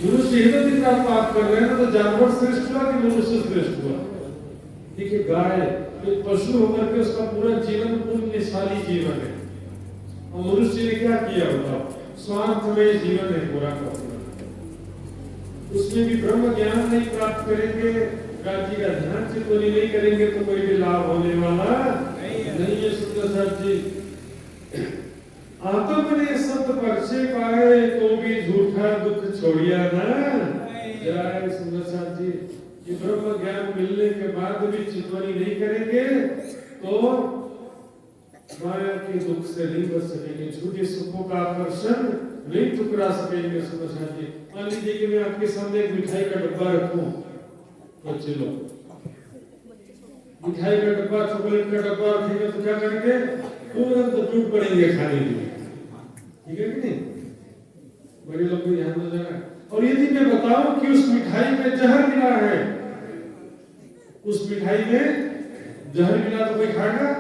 मनुष्य ही तो दिन रात पाप कर रहे हैं ना, तो जानवर श्रेष्ठ हुआ कि मनुष्य श्रेष्ठ हुआ? देखिए गाय एक पशु होकर के उसका पूरा जीवन पुण्यशाली जीवन है, और मनुष्य ने क्या किया बताओ? स्वार्थमय जीवन है पूरा का पूरा। उसमें भी ब्रह्म ज्ञान नहीं प्राप्त करेंगे, राज्य का ध्यान चिंतन नहीं करेंगे तो कोई भी लाभ होने वाला नहीं है। सुंदर साहब जी आत्म ने सत परिचय पाए तो भी झूठा दुख छोड़िया ना। जय सुंदर साहब जी कि ब्रह्म ज्ञान मिलने के बाद भी चिंतनी नहीं करेंगे तो माया के दुख से नहीं बच सकेंगे, झूठे सुखों का आकर्षण नहीं ठुकरा सकेंगे। सुंदर साहब जी मान लीजिए कि मैं आपके सामने एक मिठाई का डब्बा रखूं, बच्चे लोग मिठाई का डब्बा चॉकलेट का डब्बा रखेंगे तो क्या करेंगे? तुरंत टूट पड़ेंगे खाने के लिए, ठीक है कि नहीं? बड़े लोग को ध्यान हो जाएगा। और यदि मैं बताऊं कि उस मिठाई में जहर मिला है, उस मिठाई में जहर मिला तो कोई खाएगा?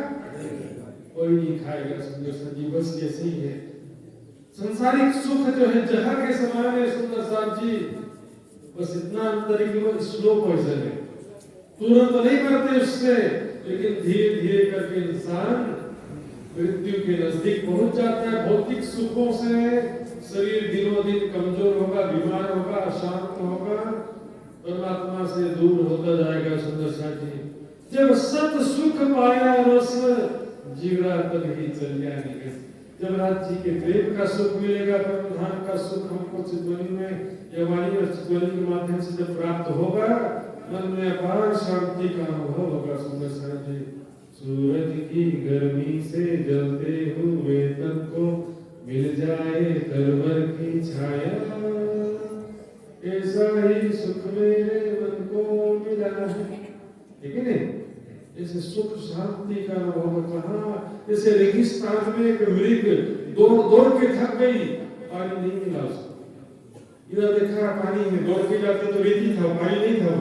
कोई नहीं खाएगा। सुंदर साहब जी बस ऐसे ही है, संसारिक सुख जो है जहर के समान है। सुंदर साहब जी बस इतना अंतर है कि वो स्लो पॉइजन है, तुरंत नहीं मरते उससे, लेकिन धीरे धीरे करके इंसान मृत्यु के नजदीक पहुंच जाता है। भौतिक सुखों से शरीर दिनों दिन कमजोर होगा, बीमार होगा, अशांत होगा, परमात्मा से दूर होता जाएगा। सुंदर साहब जी जब सत सुख पाया रस जीवरा तब ही चल जाएंगे। जब राज जी के प्रेम का सुख मिलेगा, परमधाम का सुख हमको चित्तवनी में या वाणी और चित्तवनी के माध्यम से जब प्राप्त होगा, मन में अपार शांति का अनुभव होगा। सुंदर साहब जी सूरज की गर्मी से जलते हुए तन को मिल जाए तरवर की छाया, ऐसा ही सुख मेरे मन को मिला है। ठीक है ना? जैसे सुख शांति का अनुभव कहाँ? जैसे रेगिस्तान में एक मृग दौड़ दौड़ के थक गई, पानी नहीं मिला उसको। इधर देखा पानी में दौड़ के जाते तो रेती था, पानी नहीं था।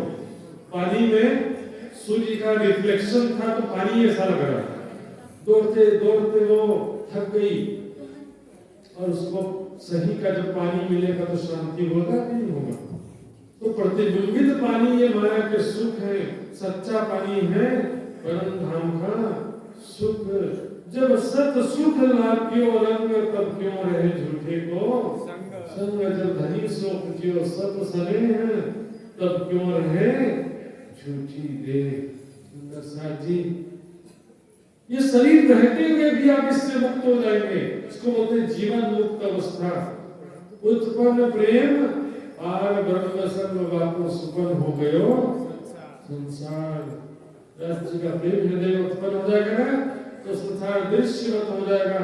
पानी में सूर्य का रिफ्लेक्शन था तो पानी ऐसा लग रहा था। दौड़ते दौड़ते वो थक गई, और उसको सही का जब पानी मिलेगा तो शांति होगा नहीं होगा? तो प्रतिबिंबित पानी ये माया के सुख है, सच्चा पानी है परम धाम का सुख। जब सत सुख लाभ्यो रंग तब क्यों रहे झूठे को संग, जब धनी सुख जो सत सने हैं तब क्यों रहे झूठी दे। सुंदर साहब जी ये शरीर रहते हुए भी आप इससे मुक्त हो जाएंगे, इसको बोलते हैं जीवन मुक्त अवस्था। उत्पन्न प्रेम आर ब्रह्म सर्व बापो सुपन हो गयो संसार। राष्ट्र का प्रेम हृदय में उत्पन्न हो जाएगा ना तो संसार दृश्यवत हो जाएगा।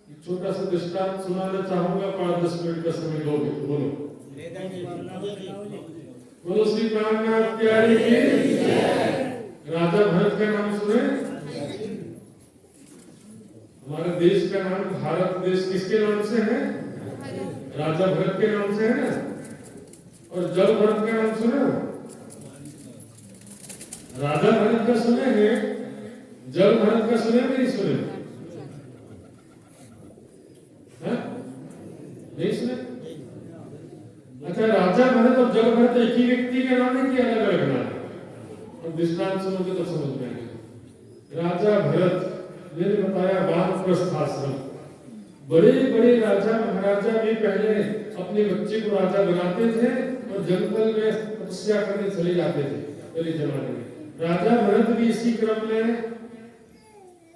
एक छोटा सा दृष्टांत सुनाना चाहूंगा, 5-10 मिनट का समय दोगे तो बोलो। बोलो श्री प्राणनाथ प्यारी की। राजा भरत का नाम सुने? हमारे देश का नाम भारत देश किसके नाम से है? राजा भरत के नाम से है ना। और जल भरत का नाम सुना? राजा भरत का सुने हैं, जल भरत का सुने नहीं सुने? नहीं सुने? अच्छा राजा भरत और जल भरत एक ही व्यक्ति के नाम है कि अलग अलग नाम है? और दृष्टांत सुनोगे तो समझ में आएगा। राजा भरत मैंने बताया वानप्रस्थ आश्रम, बड़े बड़े राजा महाराजा भी पहले अपने बच्चे को राजा बनाते थे और जंगल में तपस्या करने चले जाते थे पहले जमाने में। राजा भरत भी इसी क्रम में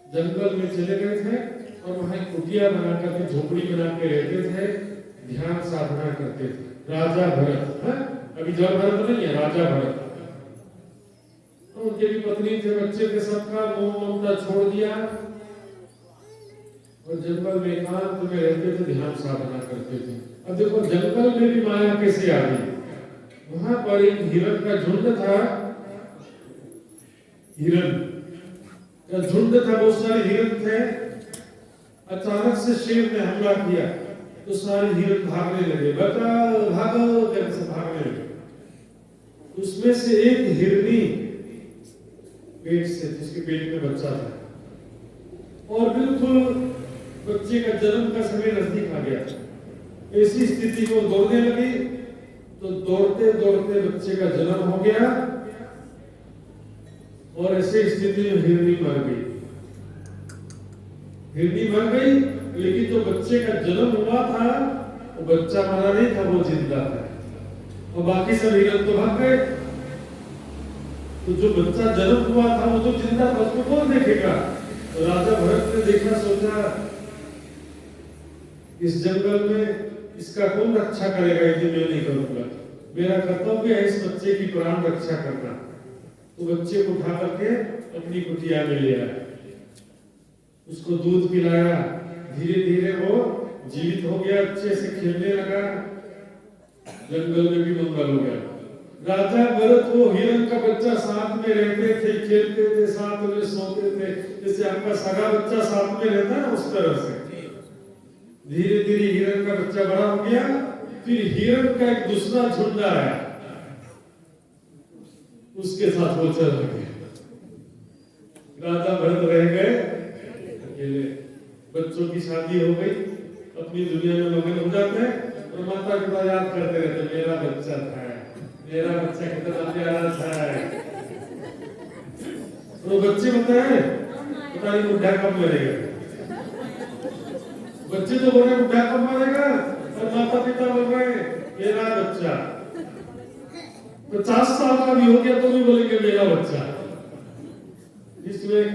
जंगल में चले गए थे और वहां कुटिया बना करके झोपड़ी बना के रहते थे, ध्यान साधना करते थे। राजा भरत है, अभी जल भरत नहीं है, राजा भरत। उनके भी पत्नी थे, बच्चे थे, सबका मोह ममता छोड़ दिया और जंगल में एकांत में रहते थे, ध्यान साधना करते थे। अब देखो जंगल में भी माया कैसे आ गई। वहां पर एक हिरण का झुंड था, हिरण का झुंड था, बहुत सारे हिरण थे। अचानक से शेर ने हमला किया तो सारे हिरण भागने लगे, बचाओ भागो करके भागने लगे। उसमें से एक हिरनी पेट से, जिसके पेट में बच्चा था और बिल्कुल बच्चे का जन्म का समय नजदीक आ गया। ऐसी स्थिति को दौड़ने लगी तो दौड़ते दौड़ते बच्चे का जन्म हो गया और ऐसे स्थिति में हिरनी मर गई। हिरनी मर गई, लेकिन जो बच्चे का जन्म हुआ था वो बच्चा मरा नहीं था, वो जिंदा था और बाकी सब हिरन तो भाग गए। तो जो बच्चा जन्म हुआ था वो तो जिंदा था, उसको कौन देखेगा? तो राजा भरत ने देखा, सोचा इस जंगल में इसका कौन रक्षा करेगा, यदि मैं नहीं करूंगा। मेरा कर्तव्य है इस बच्चे की प्राण रक्षा करना। तो बच्चे को उठा करके अपनी कुटिया में ले आया, उसको दूध पिलाया, धीरे धीरे वो जीवित हो गया, अच्छे से खेलने लगा, जंगल में भी मंगल हो गया। राजा भरत वो हिरण का बच्चा साथ में रहते थे, खेलते थे, साथ में सोते थे, जैसे आपका सगा बच्चा साथ में रहता है ना, उस तरह से धीरे धीरे हिरण का बच्चा बड़ा हो गया। फिर हिरण का एक दूसरा झुंड आया, उसके साथ वो चल लगे। राजा भरत रह गए अकेले। बच्चों की शादी हो गई, अपनी दुनिया में मगन हो जाते हैं और माता पिता याद करते रहते, मेरा बच्चा था, मेरा बच्चा कितना प्यारा था। तो बच्चे बताए पता नहीं बुढ़ा कब मरेगा। बच्चे तो बोल रहे बुढ़ा कब मरेगा और माता पिता बोल रहे मेरा बच्चा 50 साल का भी हो गया तो भी बोलेंगे मेरा बच्चा। इसमें एक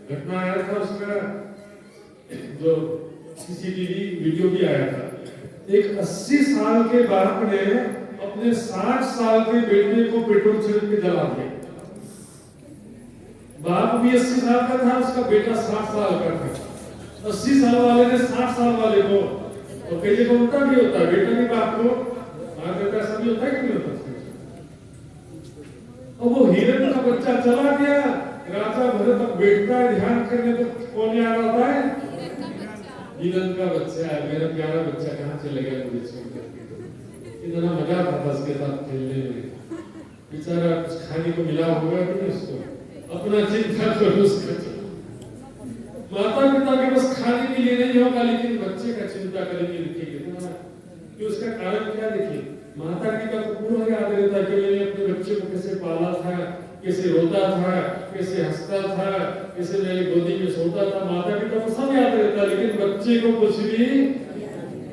घटना आया था, उसका जो सीसीटीवी वीडियो भी आया था। एक 80 साल के बाप ने अपने 60 साल के बेटे को पेट्रोल छिड़क के जला दिया। बाप भी 80 साल का था, उसका बेटा 60 साल का था। 80 साल वाले ने 60 साल वाले को, और कई जगह उल्टा भी होता है, बेटा भी बाप को मार देता है, ऐसा भी होता है कि नहीं होता? और वो हिरण का बच्चा चला गया। राजा भरत अब बैठता है ध्यान करने, तो कौन याद आता है? हिरण का बच्चा है, मेरा प्यारा बच्चा कहाँ चले गया मुझे छोड़ करके। इतना मजा आता था उसके साथ खेलने में। बेचारा कुछ खाने को मिला होगा कि नहीं उसको, अपना चिंता करो उसका। माता पिता के बस खाने के लिए नहीं होगा, लेकिन बच्चे का चिंता करेंगे, लिखेंगे कि उसका कारण क्या। देखिए माता पिता को पूरा याद रहता है कि मैंने अपने बच्चे को कैसे पाला था, कैसे रोता था, कैसे हंसता था, कैसे मेरी गोदी में सोता था। माता पिता को सब याद रहता है, लेकिन बच्चे को कुछ भी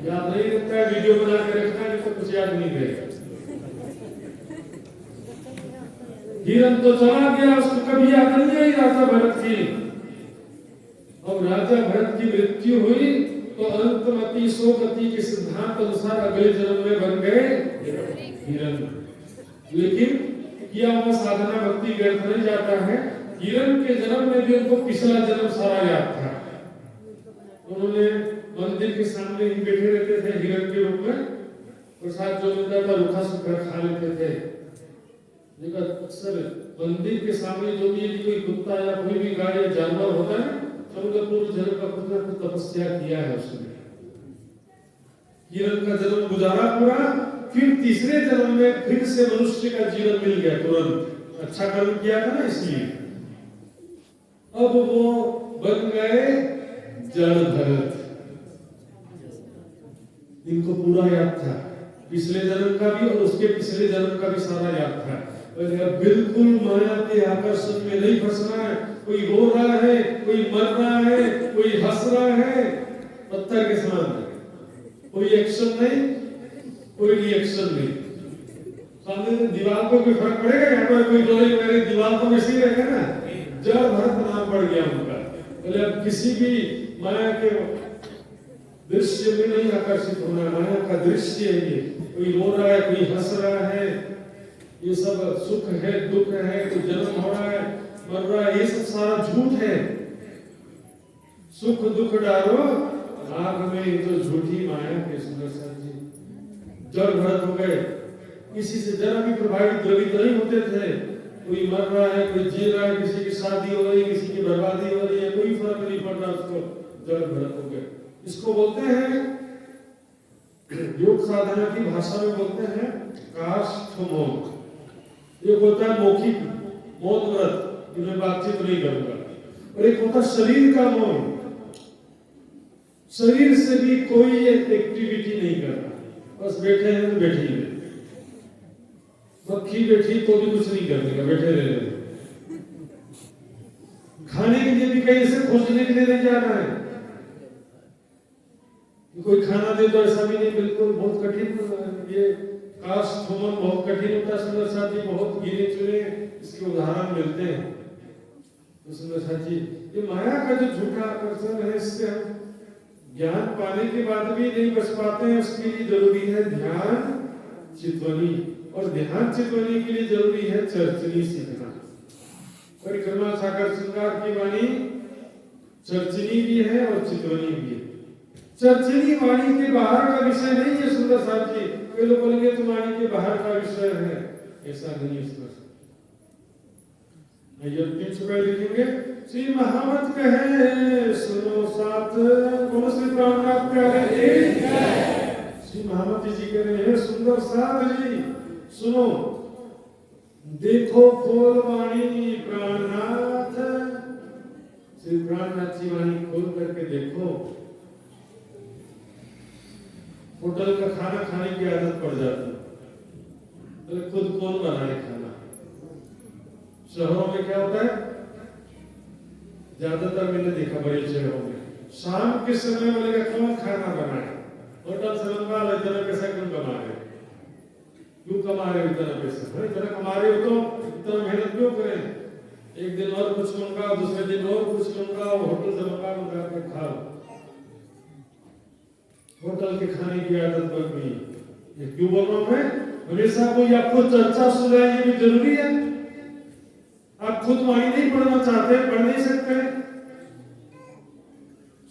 याद नहीं रहता है। वीडियो बना के रखना है तो कुछ याद नहीं रहेगा। हिरण तो चला गया, उसको कभी याद नहीं आई राजा भरत की। अब राजा भरत की मृत्यु हुई तो अंतमति सोगति के सिद्धांत अनुसार अगले जन्म में बन गए हिरण। लेकिन किया हुआ साधना भक्ति व्यर्थ नहीं जाता है। हिरण के जन्म में भी उनको पिछला जन्म सारा याद था। उन्होंने मंदिर के सामने ही बैठे रहते थे हिरण के रूप में, प्रसाद जो मिलता था रूखा सूखा खा लेते थे। लेकिन अक्सर मंदिर के सामने जो भी कोई कुत्ता या कोई भी गाय या जानवर होता है, पूर्व जन्म का कुछ ना कुछ तपस्या किया है उसने। हिरण का जन्म गुजारा पूरा, फिर तीसरे जन्म में फिर से मनुष्य का जीवन मिल गया तुरंत। अच्छा कर्म किया था ना, इसलिए अब वो बन गए जड़ भरत। इनको पूरा याद था, पिछले जन्म का भी और उसके पिछले जन्म का भी सारा याद था। बिल्कुल माया के आकर्षण में नहीं फंसना है। कोई रो रहा है, कोई मर रहा है, कोई हंस रहा है, पत्थर के समान। कोई एक्शन नहीं, कोई रिएक्शन नहीं। सामने से दीवार पर कोई फर्क पड़ेगा? यहाँ पर कोई रोई मेरे दीवार पर वैसे ही रहेगा ना। जड़ भरत नाम पड़ गया उनका। बोले अब किसी भी माया के दृश्य में नहीं आकर्षित होना। माया का दृश्य है ये, कोई रो रहा है, कोई हंस रहा है, ये सब सुख है, दुख है, कोई जन्म हो रहा है, मर रहा है, ये सब सारा झूठ है। सुख दुख डालो आग में, जो झूठी माया के सुदर्शन जी जड़ भरत हो गए। किसी से जरा भी प्रभावित द्रवित नहीं होते थे। कोई मर रहा है, कोई जी रहा है, किसी की शादी हो रही, किसी की बर्बादी हो रही है, कोई फर्क नहीं पड़ रहा उसको। जल भरत हो गए। इसको बोलते हैं योग साधना की भाषा में बोलते हैं काष्ठ मौन। एक होता है मौखिक मौन व्रत, मैं बातचीत नहीं करूंगा, और एक होता शरीर का मौन, शरीर से भी कोई एक्टिविटी नहीं करना, बस बैठे हैं तो बैठे ही रहे, मक्खी बैठी तो भी कुछ नहीं करने का, बैठे रहे। खाने के लिए भी कहीं से खोजने के लिए नहीं जाना है, कोई खाना दे तो ऐसा भी नहीं, बिल्कुल बहुत कठिन। ये काष्ठ मौन बहुत कठिन होता है सुंदर साथी, बहुत गिने चुने इसके उदाहरण मिलते हैं। तो सुंदर साथी, ये माया का जो झूठा आकर्षण है, इससे हम ज्ञान पाने के बाद भी नहीं बच पाते हैं। उसके लिए जरूरी है ध्यान चितवनी, और ध्यान चितवनी के लिए जरूरी है चर्चनी सीखना। परिक्रमा सागर श्रृंगार की वाणी चर्चनी भी है और चितवनी भी है। चर्चनी वाणी के बाहर का विषय नहीं है सुंदर साथी। कई लोग बोलेंगे तो वाणी के बाहर का विषय है, ऐसा नहीं है सुंदर साथी। 3 रुपए लिखेंगे। श्री महामत कहे सुनो साथ, कौन श्री प्राणनाथ कहे श्री महामत जी कह रहे हैं सुंदर साथ जी सुनो, देखो खोल वाणी प्राणनाथ। श्री प्राणनाथ जी वाणी खोल करके देखो। होटल का खाना खाने की आदत पड़ जाती है, तो खुद कौन बनाए खाना। शहरों में क्या होता है, ज्यादातर मैंने देखा बड़े शहरों में, शाम के समय बोलेगा कौन खाना बनाए, होटल से मंगवा लो, इतना पैसा क्यों कमा रहे, क्यों कमा रहे इतना पैसा, इतना कमा रहे हो तो इतना मेहनत क्यों करें, एक दिन और कुछ मंगाओ, दूसरे दिन और कुछ मंगाओ, होटल से मंगा के खाओ। होटल के खाने की आदत बन गई। ये क्यों बोल रहा हूं मैं, हमेशा कोई आपको चर्चा सुनाए ये भी जरूरी है। आप खुद वाणी नहीं पढ़ना चाहते, पढ़ नहीं सकते।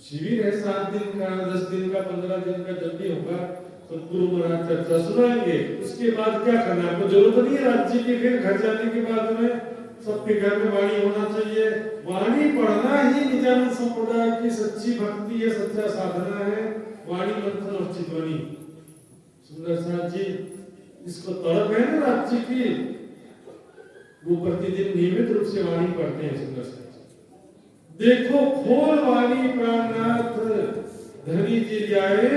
शिविर है 7 दिन का, 10 दिन का, 15 दिन का, जब भी होगा तो गुरु महाराज चर्चा सुनाएंगे। उसके बाद क्या करना है, आपको जरूरत नहीं है राज्य के, फिर घर जाने के बाद में सबके घर में वाणी होना चाहिए। वाणी पढ़ना ही निजानंद संप्रदाय की सच्ची भक्ति है, सच्चा साधना है। वाणी मंथन और चितवनी। सुंदर साथ जी इसको तड़प है ना राज्य की, वो प्रतिदिन नियमित रूप से वाणी पढ़ते हैं। सुंदर साथ देखो खोल वाणी प्राणनाथ, धनी जी जाए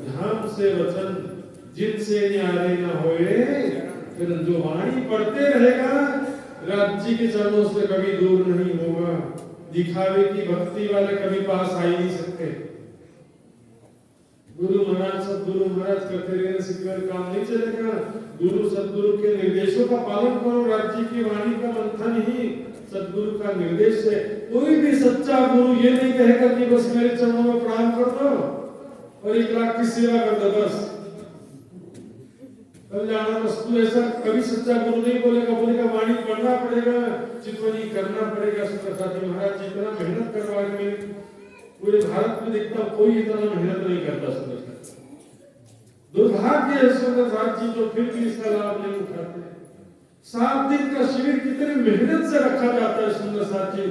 धाम से वचन, जिनसे न्यारे न होए। फिर जो वाणी पढ़ते रहेगा राज्य के चरणों से कभी दूर नहीं होगा। दिखावे की भक्ति वाले कभी पास आ ही नहीं सकते। गुरु महाराज सदगुरु महाराज करते रहने से केवल काम नहीं चलेगा। गुरु सदगुरु के निर्देशों का पालन करो। राज्य की वाणी का मंथन ही सदगुरु का निर्देश है। कोई भी सच्चा गुरु ये नहीं कहेगा कि बस मेरे चरणों में प्रणाम कर दो और 1 लाख की सेवा कर दो बस कल्याण वस्तु, ऐसा कभी सच्चा गुरु नहीं बोलेगा। बोलेगा वाणी पढ़ना पड़ेगा, चितवनी करना पड़ेगा। सुंदर महाराज जी इतना मेहनत करवा के पूरे भारत में देखता हूं कोई इतना मेहनत नहीं करता। सुंदर दुर्भाग्य है सुंदर साथ जी जो फिर भी इसका लाभ नहीं उठाते। 7 दिन का शिविर कितनी मेहनत से रखा जाता है। सुंदर साथ जी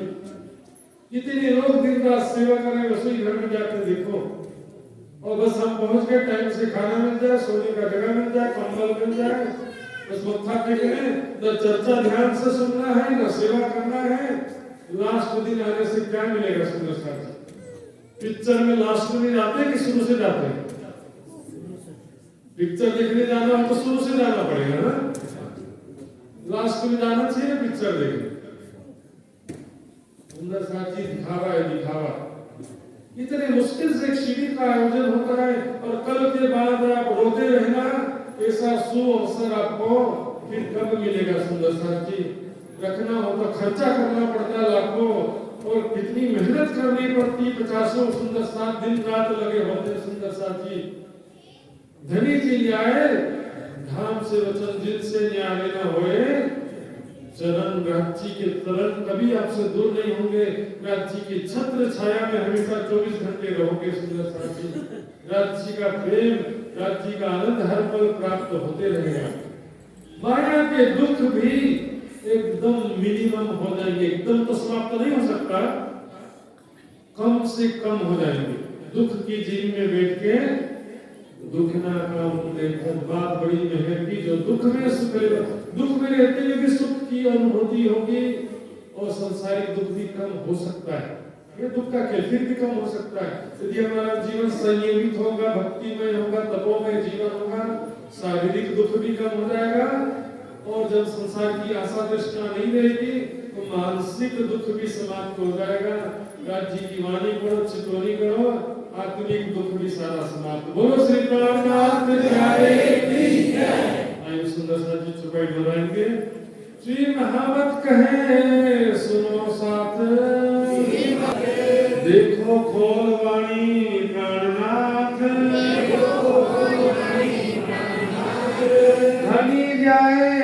कितने लोग दिन रात सेवा कर रहे हैं। रसोई घर में जाकर देखो और बस हम पहुंच गए, टाइम से खाना मिल जाए, सोने का जगह मिल जाए, कंबल मिल जाए, बस मत्था टेकने, न चर्चा ध्यान से सुनना है, न सेवा करना है। लास्ट दिन आने से क्या मिलेगा। सुंदर साथ पिक्चर में लास्ट में जाते कि शुरू से जाते हैं? पिक्चर देखने जाना हो तो शुरू से जाना पड़ेगा ना, लास्ट में जाना चाहिए पिक्चर देखने। सुंदर साथ जी दिखावा है, दिखावा। इतने मुश्किल से एक शिविर का आयोजन होता है और कल के बाद आप रोते रहना, ऐसा सुअवसर आपको फिर कब मिलेगा। सुंदर साथ जी रखना हो तो खर्चा करना पड़ता है लाखों, और कितनी मेहनत करनी पड़ती। 50 सुंदर साथ दिन रात लगे होते। सुंदर साथ जी धनी जी न्याय धाम से वचन, जिनसे न्याय न होए चरण। राज्य के चरण कभी आपसे दूर नहीं होंगे। राज्य की छत्र छाया में हमेशा 24 घंटे रहोगे। सुंदर साथ जी राज्य का प्रेम, राज्य का आनंद हर पल प्राप्त होते रहेगा। माया के दुख भी एकदम मिनिमम हो जाएंगे, एकदम तो समाप्त नहीं हो सकता। कम से कम हो जाएंगे। दुख की झील में बैठ के दुख ना काम देखो, बात बड़ी मेहनत की। जो दुख में सुख, दुख में रहते हुए भी सुख की अनुभूति होगी और संसारिक दुख भी कम हो सकता है। ये दुख का कैफियत भी कम हो सकता है यदि हमारा जीवन संयमित होगा, भक्तिमय होगा, तपोमय जीवन होगा। शारीरिक दुख भी कम हो जाएगा और जब संसार की आशा तृष्णा नहीं रहेगी तो मानसिक दुख भी समाप्त हो जाएगा। राज्य की वाणी पढ़ो, चितौनी करो, आत्मिक दुख भी सारा समाप्त। बोलो श्री प्राणनाथ आइए सुंदर सा जी चौपाई दोहराएंगे। श्री महावत कहे सुनो साथ, देखो खोल वाणी प्राणनाथ, धनी जाए